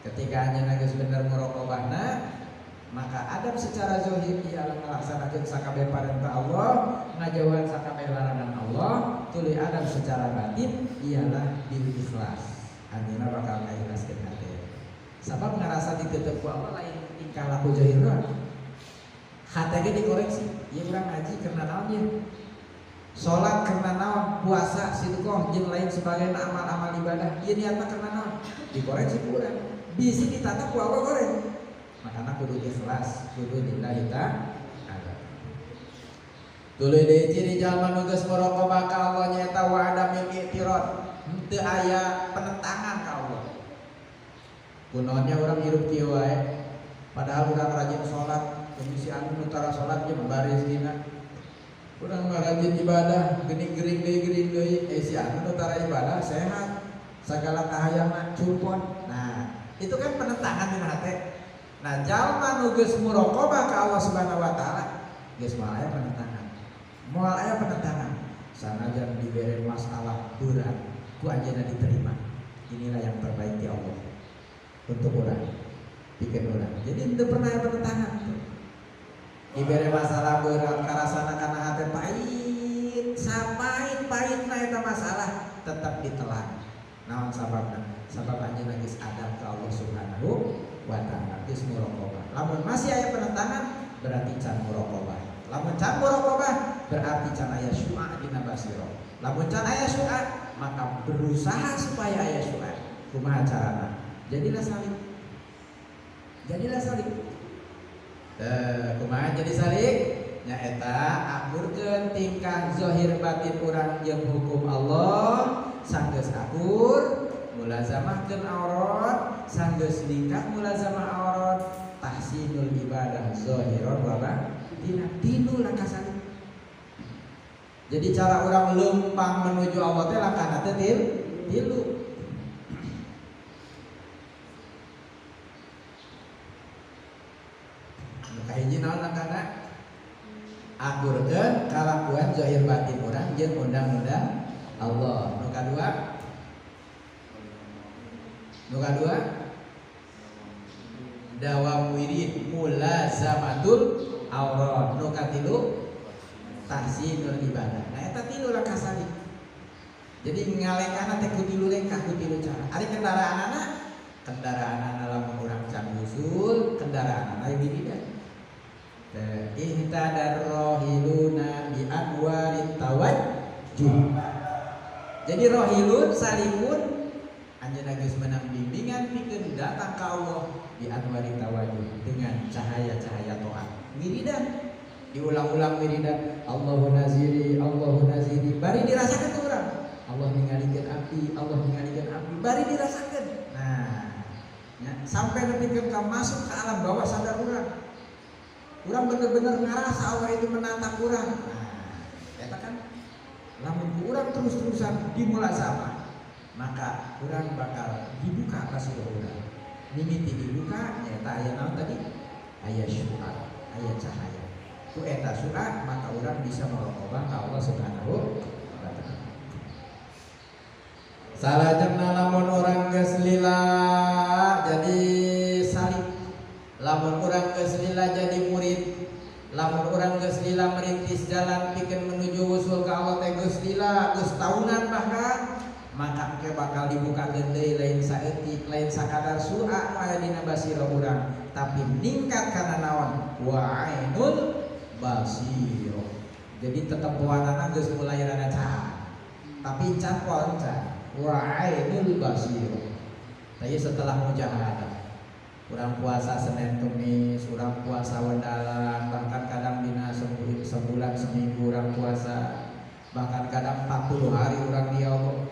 Ketika anjeunna geus bener muraqabahna, maka adab secara zahir ialah melaksanakeun sakabeh parentah Allah, ngajauhan sakabeh larangan Allah. Tuluy adab secara batin ialah bil ikhlas. Anjeunna bakal ngaikhlaskeun hate. Sabab ngarasa diteuteuk ku Allah lain tingkah laku zahirna. Hate ge dikoreksi. Ieu urang ngaji karena naon ieu? Salat karena naon? Puasa, sedekah jeung lain sebagainya amal-amal ibadah. Ieu niatna karena naon? Dikoreksi ku urang. Bisi ditata ku Allah goreng. Makana kudu ikhlas, kudu lillahi ta'ala. Tuluy deui ciri jalma nu geus muraqabah ka Allah nyaeta wa adamil i'tirad. Henteu aya penentangan ka Allah. Kunaonnya urang hirup kieu wae. Padahal urang rajin salat, kondisi anu utara salat jeung baris dina. Urang mah rajin ibadah, geuning-geuning deui, si anu utara ibadah sehat. Sagala kahayangna cumpon. Nah, itu kan penentangan dina hate. Nah, jalma nu geus muraqabah ka Allah Subhanahu wa taala, geus moal aya penentangan. Moal aya penentangan. Sanajan dibere masalah berat, ku anjeunna diterima. Inilah yang terbaik di Allah untuk urang, pikeun urang. Jadi teu pernah aya penentangan. Dibere masalah berat karasana kana hate pahit, sapahit-pahitna eta masalah tetap ditelan. Naon sababna? Sabab anjeunna geus adab ka Allah Subhanahu wa ta'ala, geus muraqabah. Lamun masih aya penentangan berarti can muraqabah. Lamun can muraqabah berarti can aya syu'a dina basira. Lamun can aya syu'a maka berusaha supaya aya syu'a. Kumaha carana? Jadilah salik. Kumaha jadi salik? Nyaeta akurkeun tingkah zahir batin urang jeung hukum Allah. Sanggeus akur mulazamahkeun aurat, sanggeus ningkat mulazamah aurat, tahsinul ibadah zahiran wa batinan. Tilu langkah salik. Jadi cara orang lempang menuju Allah teh langkahna teh tilu. Nu kahiji naon langkahna? Akurkeun kalakuan zahir batin urang jeung undang-undang Allah. Nu kadua dawam wirid mulazamatul aurat. Nu katilu tahsinul ibadah. Nah eta tilu langkah salik. Jadi ngalekana teh ku tilu lengkah, ku tilu cara. Ari kendaraanana lamun urang can usul, kendaraanana wiridan. Ihtadar rohiluna bi anwarit tawajjuh. Jadi rohilun salikun anjeunna geus meunang bimbingan pikeun datang ka Allah bi anwarit tawajjuh dengan cahaya-cahaya taat. Wiridan diulang-ulang wiridan Allahu naziri bari dirasakeun ku urang. Allah ningalikeun api, bari dirasakeun. Nah, ya, sampai nepikeun ka masuk ke alam bawah sadar urang. Urang bener-bener ngarasa Allah itu menatap urang. Nah, eta kan lamun ku urang terus-terusan dimulazamah, maka urang bakal dibuka kasih urang. Mimiti dibuka nyaeta aya naon tadi? Aya syu'a, aya cahaya. Ku eta syu'a maka urang bisa muraqabah ka Allah Subhanahu wa ta'ala. Salajengna lamun urang geus lila jadi salib. Lamun urang geus lila jadi murid, lamun urang geus lila merintis jalan pikeun menuju usul ka Allah teh geus lila, geus tahunan bahkan, maka ke bakal dibukakeun deui lain saeutik, lain sakadar su'a nu aya dina basira urang, tapi ningkat kana naon? Wa ainul basira. Jadi tetep warnana geus mulai rada cahaya, tapi can ponca. Wa ainul basira. Tadi setelah mujahadah urang puasa Senin Kemis, urang puasa wendalan, bahkan kadang dina sebulan seminggu urang puasa, bahkan kadang 40 hari urang di Allah.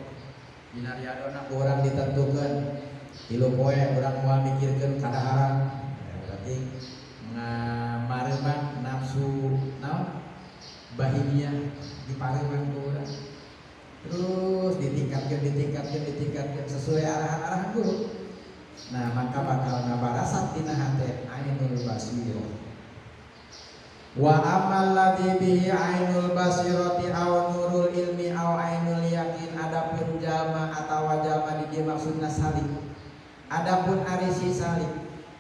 Dina riadona urang ditentukeun 3 poe urang moal mikirkeun kadaharan. Berarti ngamareuman nafsu naon? Bahimiyah dipareuman ku urang. Terus ditingkatkan sesuai arahan-arahan guru. Nah maka bakal ngabarasat tina hate ainul basiro. Wa amal ladzi bihi ainul basirati aw nurul ilmi aw ainul yakin, adapun jalma atawa jalma di dieu maksudna salik. Adapun ari si salik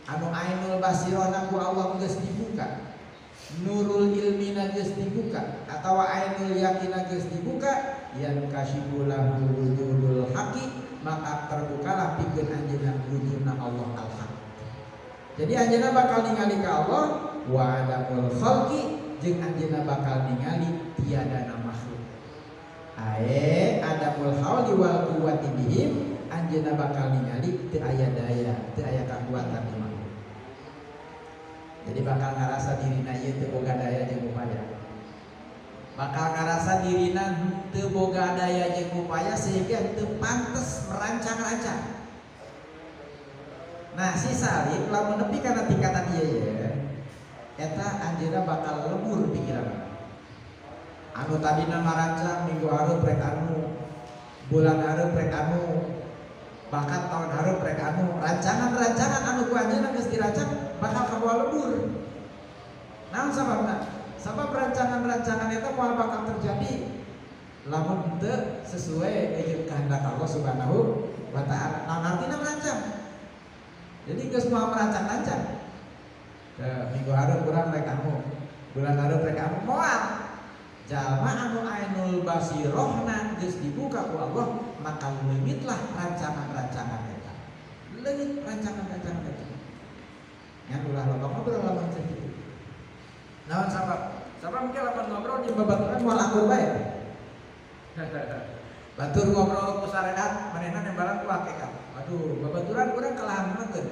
anu ainul basirona ku Allah geus dibuka, nurul ilmi geus dibuka, atawa ainul yakin geus dibuka, yan kasyifulahu wujudul haqi, maka terbukalah pikeun anjeunna wujudna Allah al-haq. Jadi anjeunna bakal ningali ka Allah wa adamul khalqi, jeung anjeunna bakal ningali tiada makhluk. Ae adamul hauli wal quwwati bihim, anjeunna bakal ningali teu aya daya, teu aya kakuatan di makhluk. Jadi bakal ngarasa dirina ieu teu boga daya jeung upaya. Bakal ngarasa dirina teu boga daya jeung upaya sehingga teu pantes merancang-rancang. Nah si salik lamun nepi kana tingkatan ieu ya, eta anjeunna bakal lebur pikiran. Anu tadina marancang minggu hareup rek anu, bulan hareup rek anu, bahkan tahun hareup rek anu, rancangan-rancangan anu ku anjeunna geus dirancang bakal kabawa lebur. Naon sababna? Sabab rancangan-rancangan eta moal bakal terjadi lamun teu sesuai dengan kehendak Allah Subhanahu wa taala. Naon artina merancang? Jadi geus moal merancang-rancang. Minggu hareup urang rek anu, bulan hareup rek anu, moal jalma anu ainul basirohna geus dibuka ku Allah, maka leungitlah rancangan-rancangan eta. Leungit rancangan-rancangan eta. Nya ulah loba ngobrol lamun teh kitu. Naon sabab? Sabab engke lamun ngobrol di babaturan moal akur bae. Batur ngobrol ku syariat, manehna nembalan ku hakikat. Aduh, babaturan urang kalahangeun.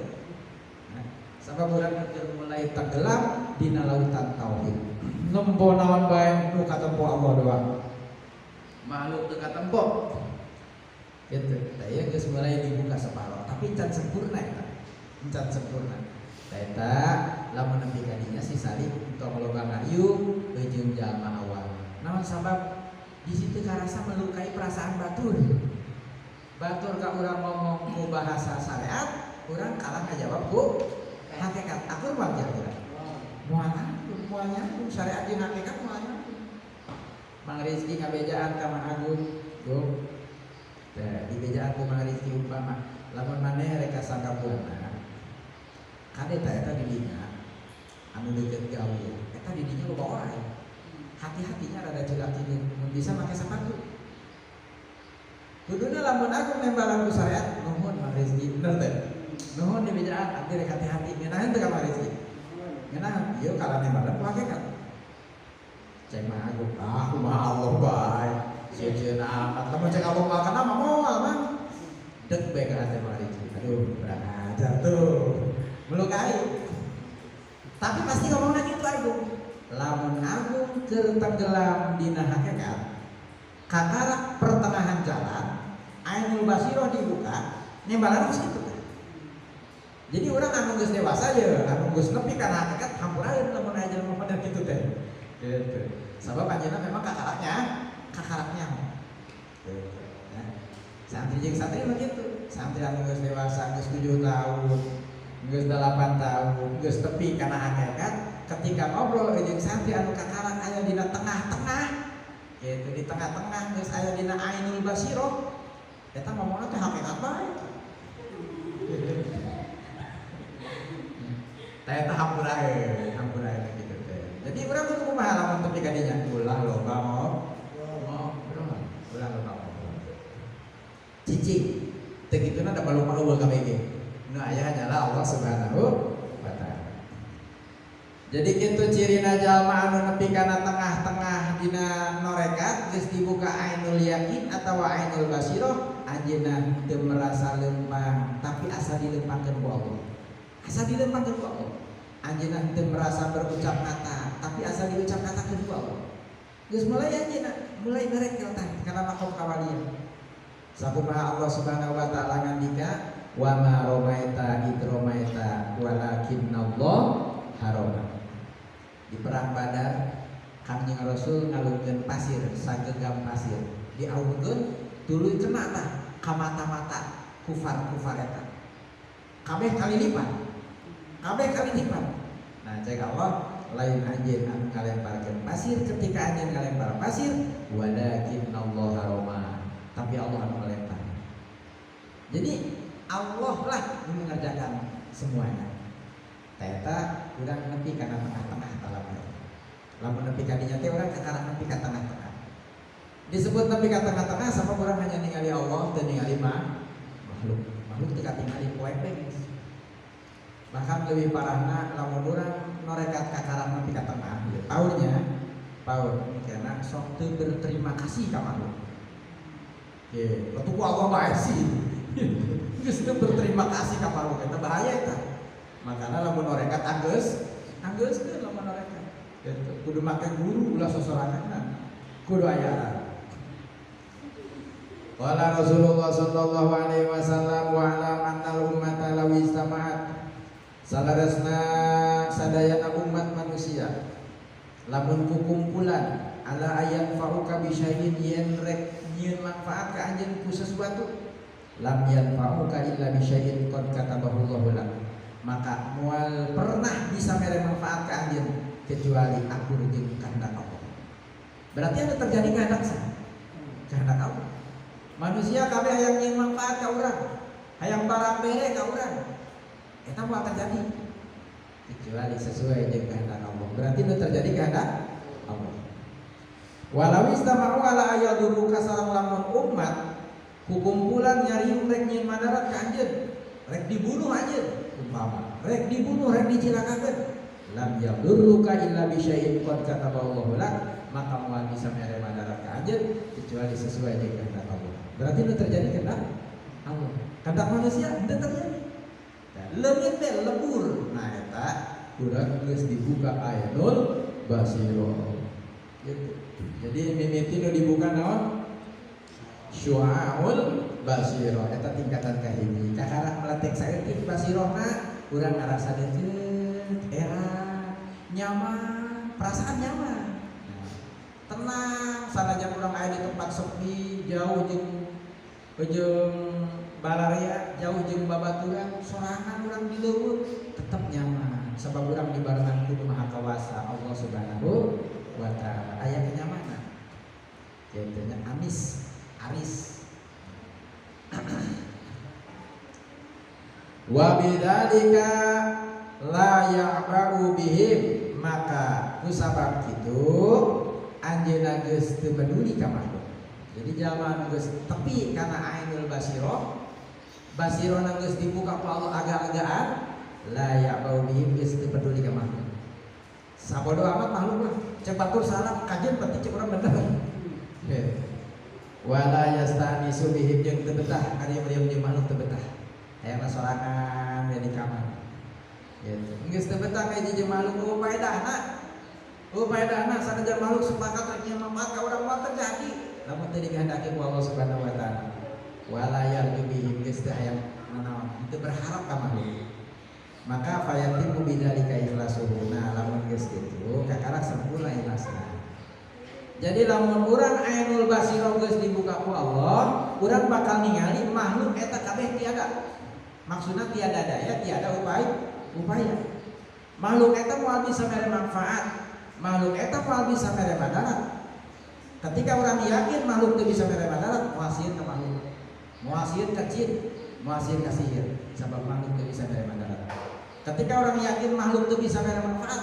Sabab urang keur mulai tenggelam dina lautan tauhid. Nempo naon bae nu katempo Allah doang. Makhluk teu katempo. Gitu. Da ieu geus mulai dibuka separo, tapi can sempurna eta. Can sempurna. Da eta lamun nepi ka dinya si salik tong loba ngariung jeung jalma awal. Naon sabab di situ karasa melukai perasaan batur. Batur ka urang ngomong ku bahasa syariat, urang kalah ngajawab ku hakikat. Akur wajar urang. Moal nyambung syariat jeung hakikat moal nyambung. Mang Rizki ngabejaan ka Mang Agung, tuh. Teh dibejaan ku Mang Rizki umpama lamun maneh rek sangkapuana. Kade eta di dinya anu deukeut gawe. Eta di dinya loba orang. Hati-hatinya rada jelek ini, mun bisa make sepatu. Kuduna lamun aku nembalan ku syariat, nuhun Mang Rizki, bener teh. Nuhun dibejaan, abdi rek hati-hati. Ngenahan teu ka Mang Rizki. Ngenahan, ieu kala nembalan ku hakikat. Cek Mang Agung, kumaha Allah bae. Sieun amat, lamun cek Allah mah kana mah moal mah. Dek bae ka hati Mang Rizki. Aduh, kurang ajar tuh. Melukai. Tapi pasti ngomongna kitu Agung. Lamun Agung keur tenggelam dina hakikat, kakarak pertengahan jalan, ainul basiroh dibuka, nembalan geus kitu. Jadi urang anu geus dewasa ye, anu geus nepi kana hakikat hampuraeun lamun aya jelema model kitu teh. Gitu. Sabab anjeunna memang kakaraknya. Gitu. Nah, santri jeung santri mah kitu. Santri anu geus dewasa, geus 7 tahun, geus 8 tahun, geus tepi kana hakikat. Ketika ngobrol jeung santri anu kakarak aya dina tengah-tengah, gitu di tengah-tengah geus aya dina ainul basiroh, eta ngomongna teh hakikat bae. Tah eta hampuraeun kitu teh. Jadi urang kudu kumaha lamun tepi ka dinya? Ulah loba ngobrol. Ulah loba ngobrol. Cicing teh kituna da malu-malu KBG. Nu aya hanyalah Allah Subhanahu wa taala. Jadi kitu cirina jalma anu nepi kana tengah-tengah dina norekat geus dibuka ainul yakin atawa ainul basiroh, anjeunna teu merasa lempang tapi asa dilempangkeun ku Allah. Asa dilempangkeun ku Allah. Anjeunna teu merasa berucap kata tapi asa diucap katakeun ku Allah. Geus mulai anjeunna mulai berekel tah kana makom kawalian. Sakumaha Allah Subhanahu wa taala ngandika, "Wa ma romaita id romaita walakinnallah haroma." Di perang Badar Kangjeng Rasul ngalungkeun pasir, sagegam pasir, diaungkeun tuluy kena tah ka mata-mata kufar-kufar eta. Kabeh kali lipat. Nah, cek Allah lain anjeun anu ngalemparkeun pasir ketika anjeun ngalempar pasir, walakinnallaha rama, tapi Allah anu ngalempar. Jadi Allah lah yang mengerjakan semuanya. Eta urang nepi kana tengah-tengah talaman. Lamun nepi ka dinya teh urang kakara nepi ka tengah-tengah. Disebut nepi ka tengah-tengah sama urang hanya ningali Allah dan ningali makhluk. Makhluk teu katingali poe beres. Bahkan lebih parahna lamun urang norekat kakara nepi ka tengah. Paul karena sok teu berterima kasih ka makhluk. Ye, betul Allah bae sih. Geus teu berterima kasih ka makhluk eta bahaya eta. Makana lamun norekat anggeuskeun lamun norekat. Kudu make guru ulah sosorangan. Kudu aya. Qala Rasulullah sallallahu alaihi wasallam wa alam annal ummata law istama'at salaresna sadayana umat manusia lamun kukumpulan ala ayat fa'uka bisyai'in yen rek nyieun manfaat ka anjeun ku sesuatu lam yanfa'uka illa bisyai'in qad katabahu Allahu lak, maka moal pernah bisa mere manfaat ka anjeun kecuali akur jeung kehendak Allah. Berarti ada terjadi kehendak sah, kehendak Allah. Manusia kabeh hayang nyieun manfaat ka urang, hayang barang bere ka urang, eta moal terjadi kecuali sesuai jeung kehendak Allah. Berarti itu terjadi kehendak Allah. Walau istama'u ala ayaduruka sareng lamun umat kukumpulan nyari rek nyieun madarat ka anjeun, rek dibunuh anjeun umpama, rek dibunuh rek dicilakakeun, lam yadurruka illa bisyai'in qad kataballahu lak, maka moal bisa mere madarat ka anjeun kecuali sesuai jeung kehendak Allah. Berarti itu terjadi kehendak Allah. Kehendak manusia teu terjadi. Leungit teh lebur. Nah eta urang geus dibuka ayatul basiro. Gitu. Jadi mimiti nu dibuka naon? Syu'aul basiro. Eta tingkatan kahiji. Kakara meletek saeutik basirona urang ngarasa deukeut, era nyaman, perasaan nyaman. Tenang, sanajan urang aya di tempat sepi, jauh jeung balarea, jauh jeung babaturan, sorangan urang di leuweung tetep nyaman. Sebab urang dibarengan ku Maha Kawasa Allah Subhanahu wa taala. Aya kenyamanan. Kitu nya aris. Wa bidzalika la ya'ba'u bihim, maka kusabab kitu anjeunna geus teu peduli ka makhluk. Jadi jalma geus tepi kana ainul basirona geus dibuka ku Allah agak-agakan, la ya'ba'u bihim, geus teu peduli ka makhluk. Sabodo amat makhluk mah, cek batur salam kajen pati cek urang bener. Wala yastanisu bihim, jeung teu betah ari meureum jeung makhluk teu betah. Aya mah sorangan di kamar. Gitu. Geus teu betah ka jeung makhluk faedahna sanajan makhluk sepakat rek nyieun manfaat ka urang mah terjadi. Lamun teu dikehendaki ku Allah Subhanahu wa taala. Wala yarju bihim, geus teu hayang nanaon, teu berharap ka makhluk. Maka fayatimu bidzalika ikhlasuhu. Nah, lamun geus kitu kakara sempurna ikhlasna. Jadi lamun urang ainul basiro geus dibuka ku Allah, urang bakal ningali makhluk eta kabeh tiada. Maksudna tiada daya, tiada upaya. Makhluk eta moal bisa mere manfaat, makhluk eta moal bisa mere madarat. Ketika orang yakin makhluk teu bisa mere madarat, moal sieun ka makhluk, moal sieun ka jin, moal sieun ka sihir, sabab makhluk teu bisa mere madarat. Ketika orang yakin makhluk teu bisa mere manfaat,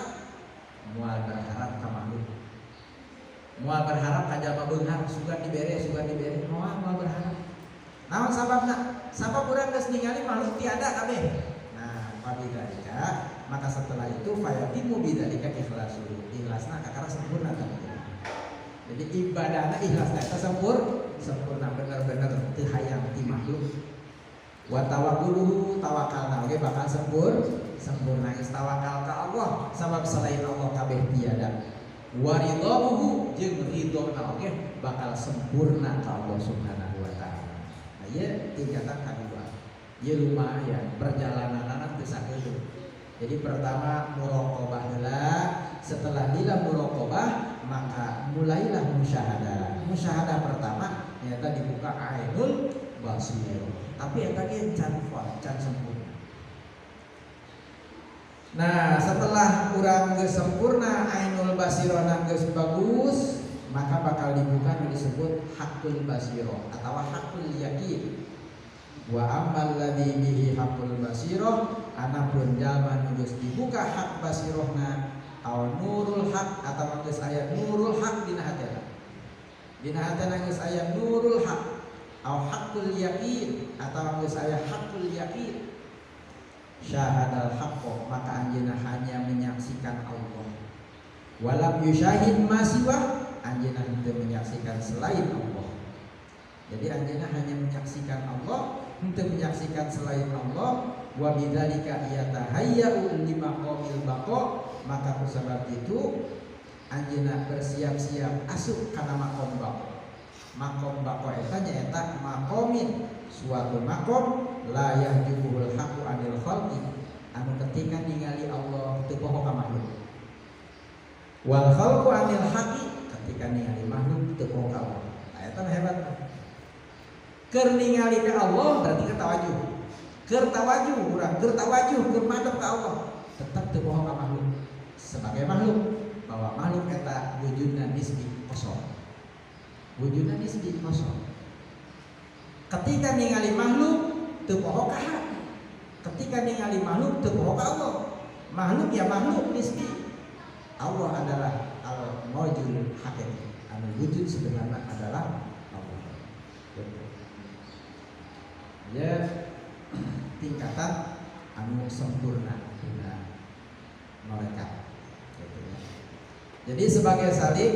moal berharap ka makhluk, moal berharap ka jalma beunghar sugan dibere, moal berharap. Naon sababna? Sabab urang geus ningali makhluk tiada kabeh. Nah, pabidalika, maka setelah itu fayatimu bidzalika ikhlasuhu. Ikhlasna kakara sempurna kan. Jadi ibadahna ikhlasna eta sempurna bener-bener teu hayang ti makhluk. Wa tawakkuluhu, tawakalna oge bakal sempurna geus tawakal ka Allah, sabab selain Allah kabeh tiada. Wa ridhahu, jeung ridhona oge bakal sempurna ka Allah Subhanahu wa taala. Ieu tingkatan kadua. Ieu lumayan perjalananna teu sakeudeuh. Jadi pertama muraqabah heula, setelah dila muraqabah maka mulailah musyahadah. Musyahadah pertama nyata dibuka ainul basir. Tapi eta ge can sempurna. Nah, setelah urang geus sempurna ainul basirona geus bagus, maka bakal dibuka nu disebut hakul basiro atau hakul yakin. Wa ammal ladzi bihi hakul basiro, anapun jalma nu geus dibuka hak basirohna au nurul hak atau geus aya nurul hak dina hatena. Dina hatena geus aya nurul hak au hakul yakin atau geus aya hakul yakin. Syahadal haqqo, maka anjeunna hanya menyaksikan Allah. Walam yusyahid masiwah, anjeunna henteu menyaksikan selain Allah. Jadi anjeunna hanya menyaksikan Allah, henteu menyaksikan selain Allah. Wa bidzalika yatahayyau limaqamil baqa, maka kusabab itu anjeunna bersiap-siap asup kana maqam baqa. Maqam baqa eta nyaeta maqamin, suatu maqam la yahjubuhul haqqu anil khalqi, anu ketika ningali Allah teu poho ka makhluk. Wal khalqu anil haqqi, ketika ningali makhluk teu poho ka Allah. Eta hebat. Keur ningali ka Allah berarti keur tawajuh. Keur tawajuh urang, keur tawajuh, keur madep ka Allah, tetep teu poho ka makhluk. Sebagai makhluk, bahwa makhluk eta wujudna nisbi kosong. Wujudna nisbi kosong. Ketika ningali makhluk teu poho ka hati. Ketika ningali makhluk teu poho ka Allah. Makhluk ya makhluk nisbi. Allah adalah al-mawjud hakiki. Anu wujud sebenarnya adalah Allah. Ya tingkatan anu sempurna malaikat. Jadi sebagai salik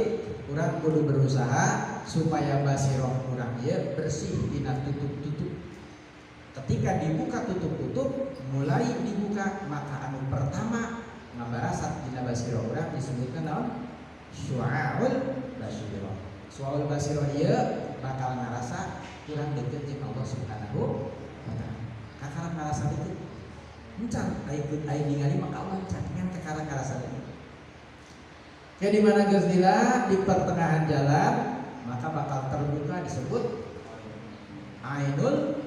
urang kudu berusaha supaya basiroh urang ieu bersih dina tutup-tutup. Ketika dibuka tutup-tutup, mulai dibuka, maka anu pertama ngabarasat dina basiroh urang disebutkeun naon? Syu'aul basiroh. Syu'aul basiroh ieu bakal ngarasa urang deukeut jeung Allah Subhanahu wa taala. Kakara ngarasa deukeut. Encan aya ningali maka Allah encan ngan kakara ngarasa deukeut. Ya di mana geus dila di pertengahan jalan, maka bakal terbuka disebut ainul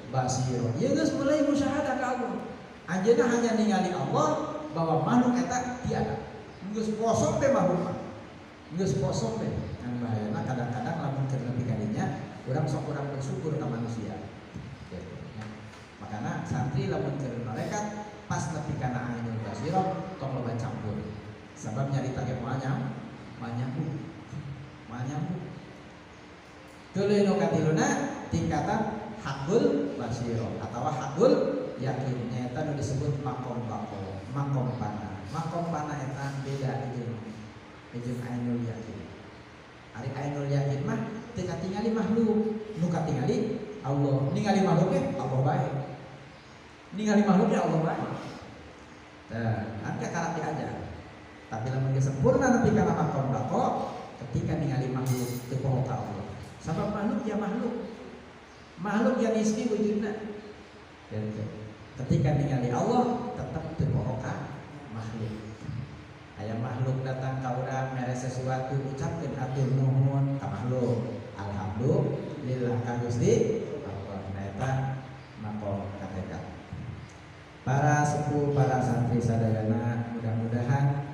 basiro. Ieu geus mulai musyahadah ka Allah. Anjeunna hanya ningali Allah bahwa makhluk eta tiada. Geus kosong teh makhluk mah. Geus kosong teh. Kan bahayana kadang-kadang lamun keur nepi ka dinya, urang sok urang bersyukur ka manusia. Gitu. Makana santri lamun keur malaikat pas nepi kana ainul basiro tong loba campur. Sebab nyarita ge moal nyambung. Tuluy nu katiluna tingkatan hakul basiro atau hakul yakin, nyaeta nu disebut makom bako, makom pana. Makom pana eta beda jeung ainul yakin. Ari ainul yakin mah teu katingali makhluk, nu katingali Allah. Ningali makhluk ge Allah bae. Ningali makhluk ge Allah bae. Tah, angka karakter aja. Tapi lamun geus sempurna nepi kana makom bako, ketika ningali makhluk teu poho ka Allah. Sabab makhluk ya makhluk. Makhluk ya nisbi wujudna. Ketika ningali Allah tetap teu poho ka makhluk. Aya makhluk datang ka urang mere sesuatu ucapkeun atur nuhun ka makhluk. Alhamdulillah ka Gusti Allah. Eta makom hakikat. Para sepuh, para santri sadayana, mudah-mudahan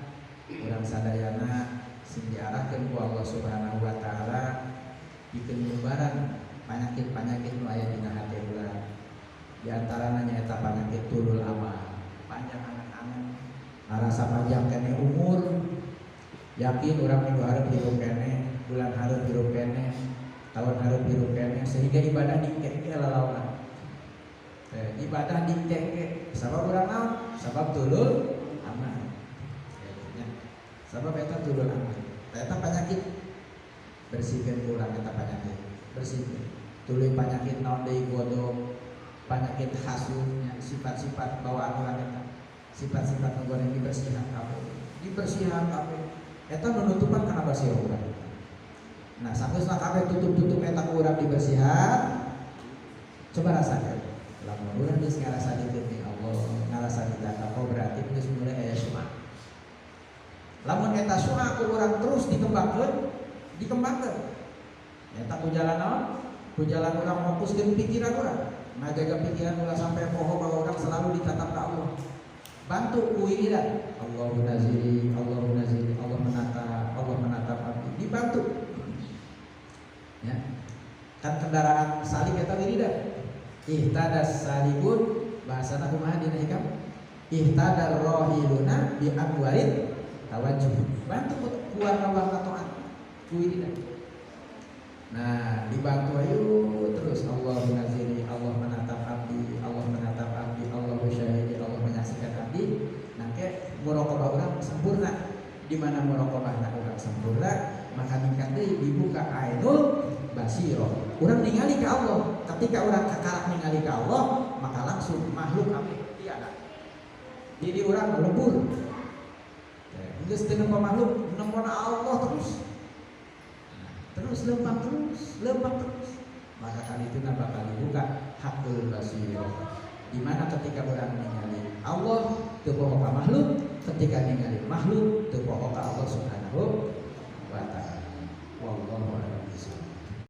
urang sadayana sing diarahkeun ku Allah Subhanahu wa taala dikeun nyumbaran panyakit-panyakit nu aya dina hati urang. Di antarana nyaeta panyakit tulul amal, panjang angan-angan, ngarasa panjang kene umur, yakin urang minggu hareup hirup kene, bulan hareup hirup kene, tahun hareup hirup kene, sehingga ibadah dikeke lalauna. Ibadah dikeke, sabab urang naon? Sabab tulul amal. Sabab eta tulul amal. Eta penyakit bersihkeun urang eta penyakit. Bersihkeun. Tuluy penyakit naon deui godog, penyakit hasudnya, sifat-sifat bawaan urang eta. Sifat-sifat nu goreng dibersihan kabeh. Dibersihan kabeh. Eta nunutupan kana basiro urang. Nah, sageusna kabeh tutup-tutup eta ku urang dibersihan. Coba rasakeun. Lamun urang geus ngarasa dikeun Allah, ngarasa ditata berarti geus mulai aya syu'ah. Lamun eta syu'ah ku urang terus dikembangkeun. Eta ku jalan naon? Ku jalan urang fokuskeun pikiran urang. Ngajaga pikiran ulah sampai poho bahwa orang selalu ditatap ke Allah. bantu kuiran Allahu nazili Allahu nazili Allah menatap abdi dibantu ya kan kendaraan salib eta wiridan ihtadas salibun bahasana kumaha dina hikam ihtadar rohiluna bi aqwalit tawajjuh bantu kuat Allah taat kuiran. Nah dibantu ayo terus Allahu nazili Allah menatap abdi Allah menatap abdi Allahu syahidi Allah menyaksikan abdi nangke muraqabah urang sempurna di mana muraqabahna urang sempurna maka ningkat deui dibuka ainul basirah urang ningali ka Allah ketika urang kakarak ningali ka Allah maka langsung makhluk ame tiada jadi urang lebur geus teu nempo makhluk nempona Allah terus lempang terus maka kali itu bakal dibuka hakul basirah di mana ketika orang ningali Allah teu poho ka makhluk ketika ningali makhluk teu poho ka Allah subhanahu wa ta'ala.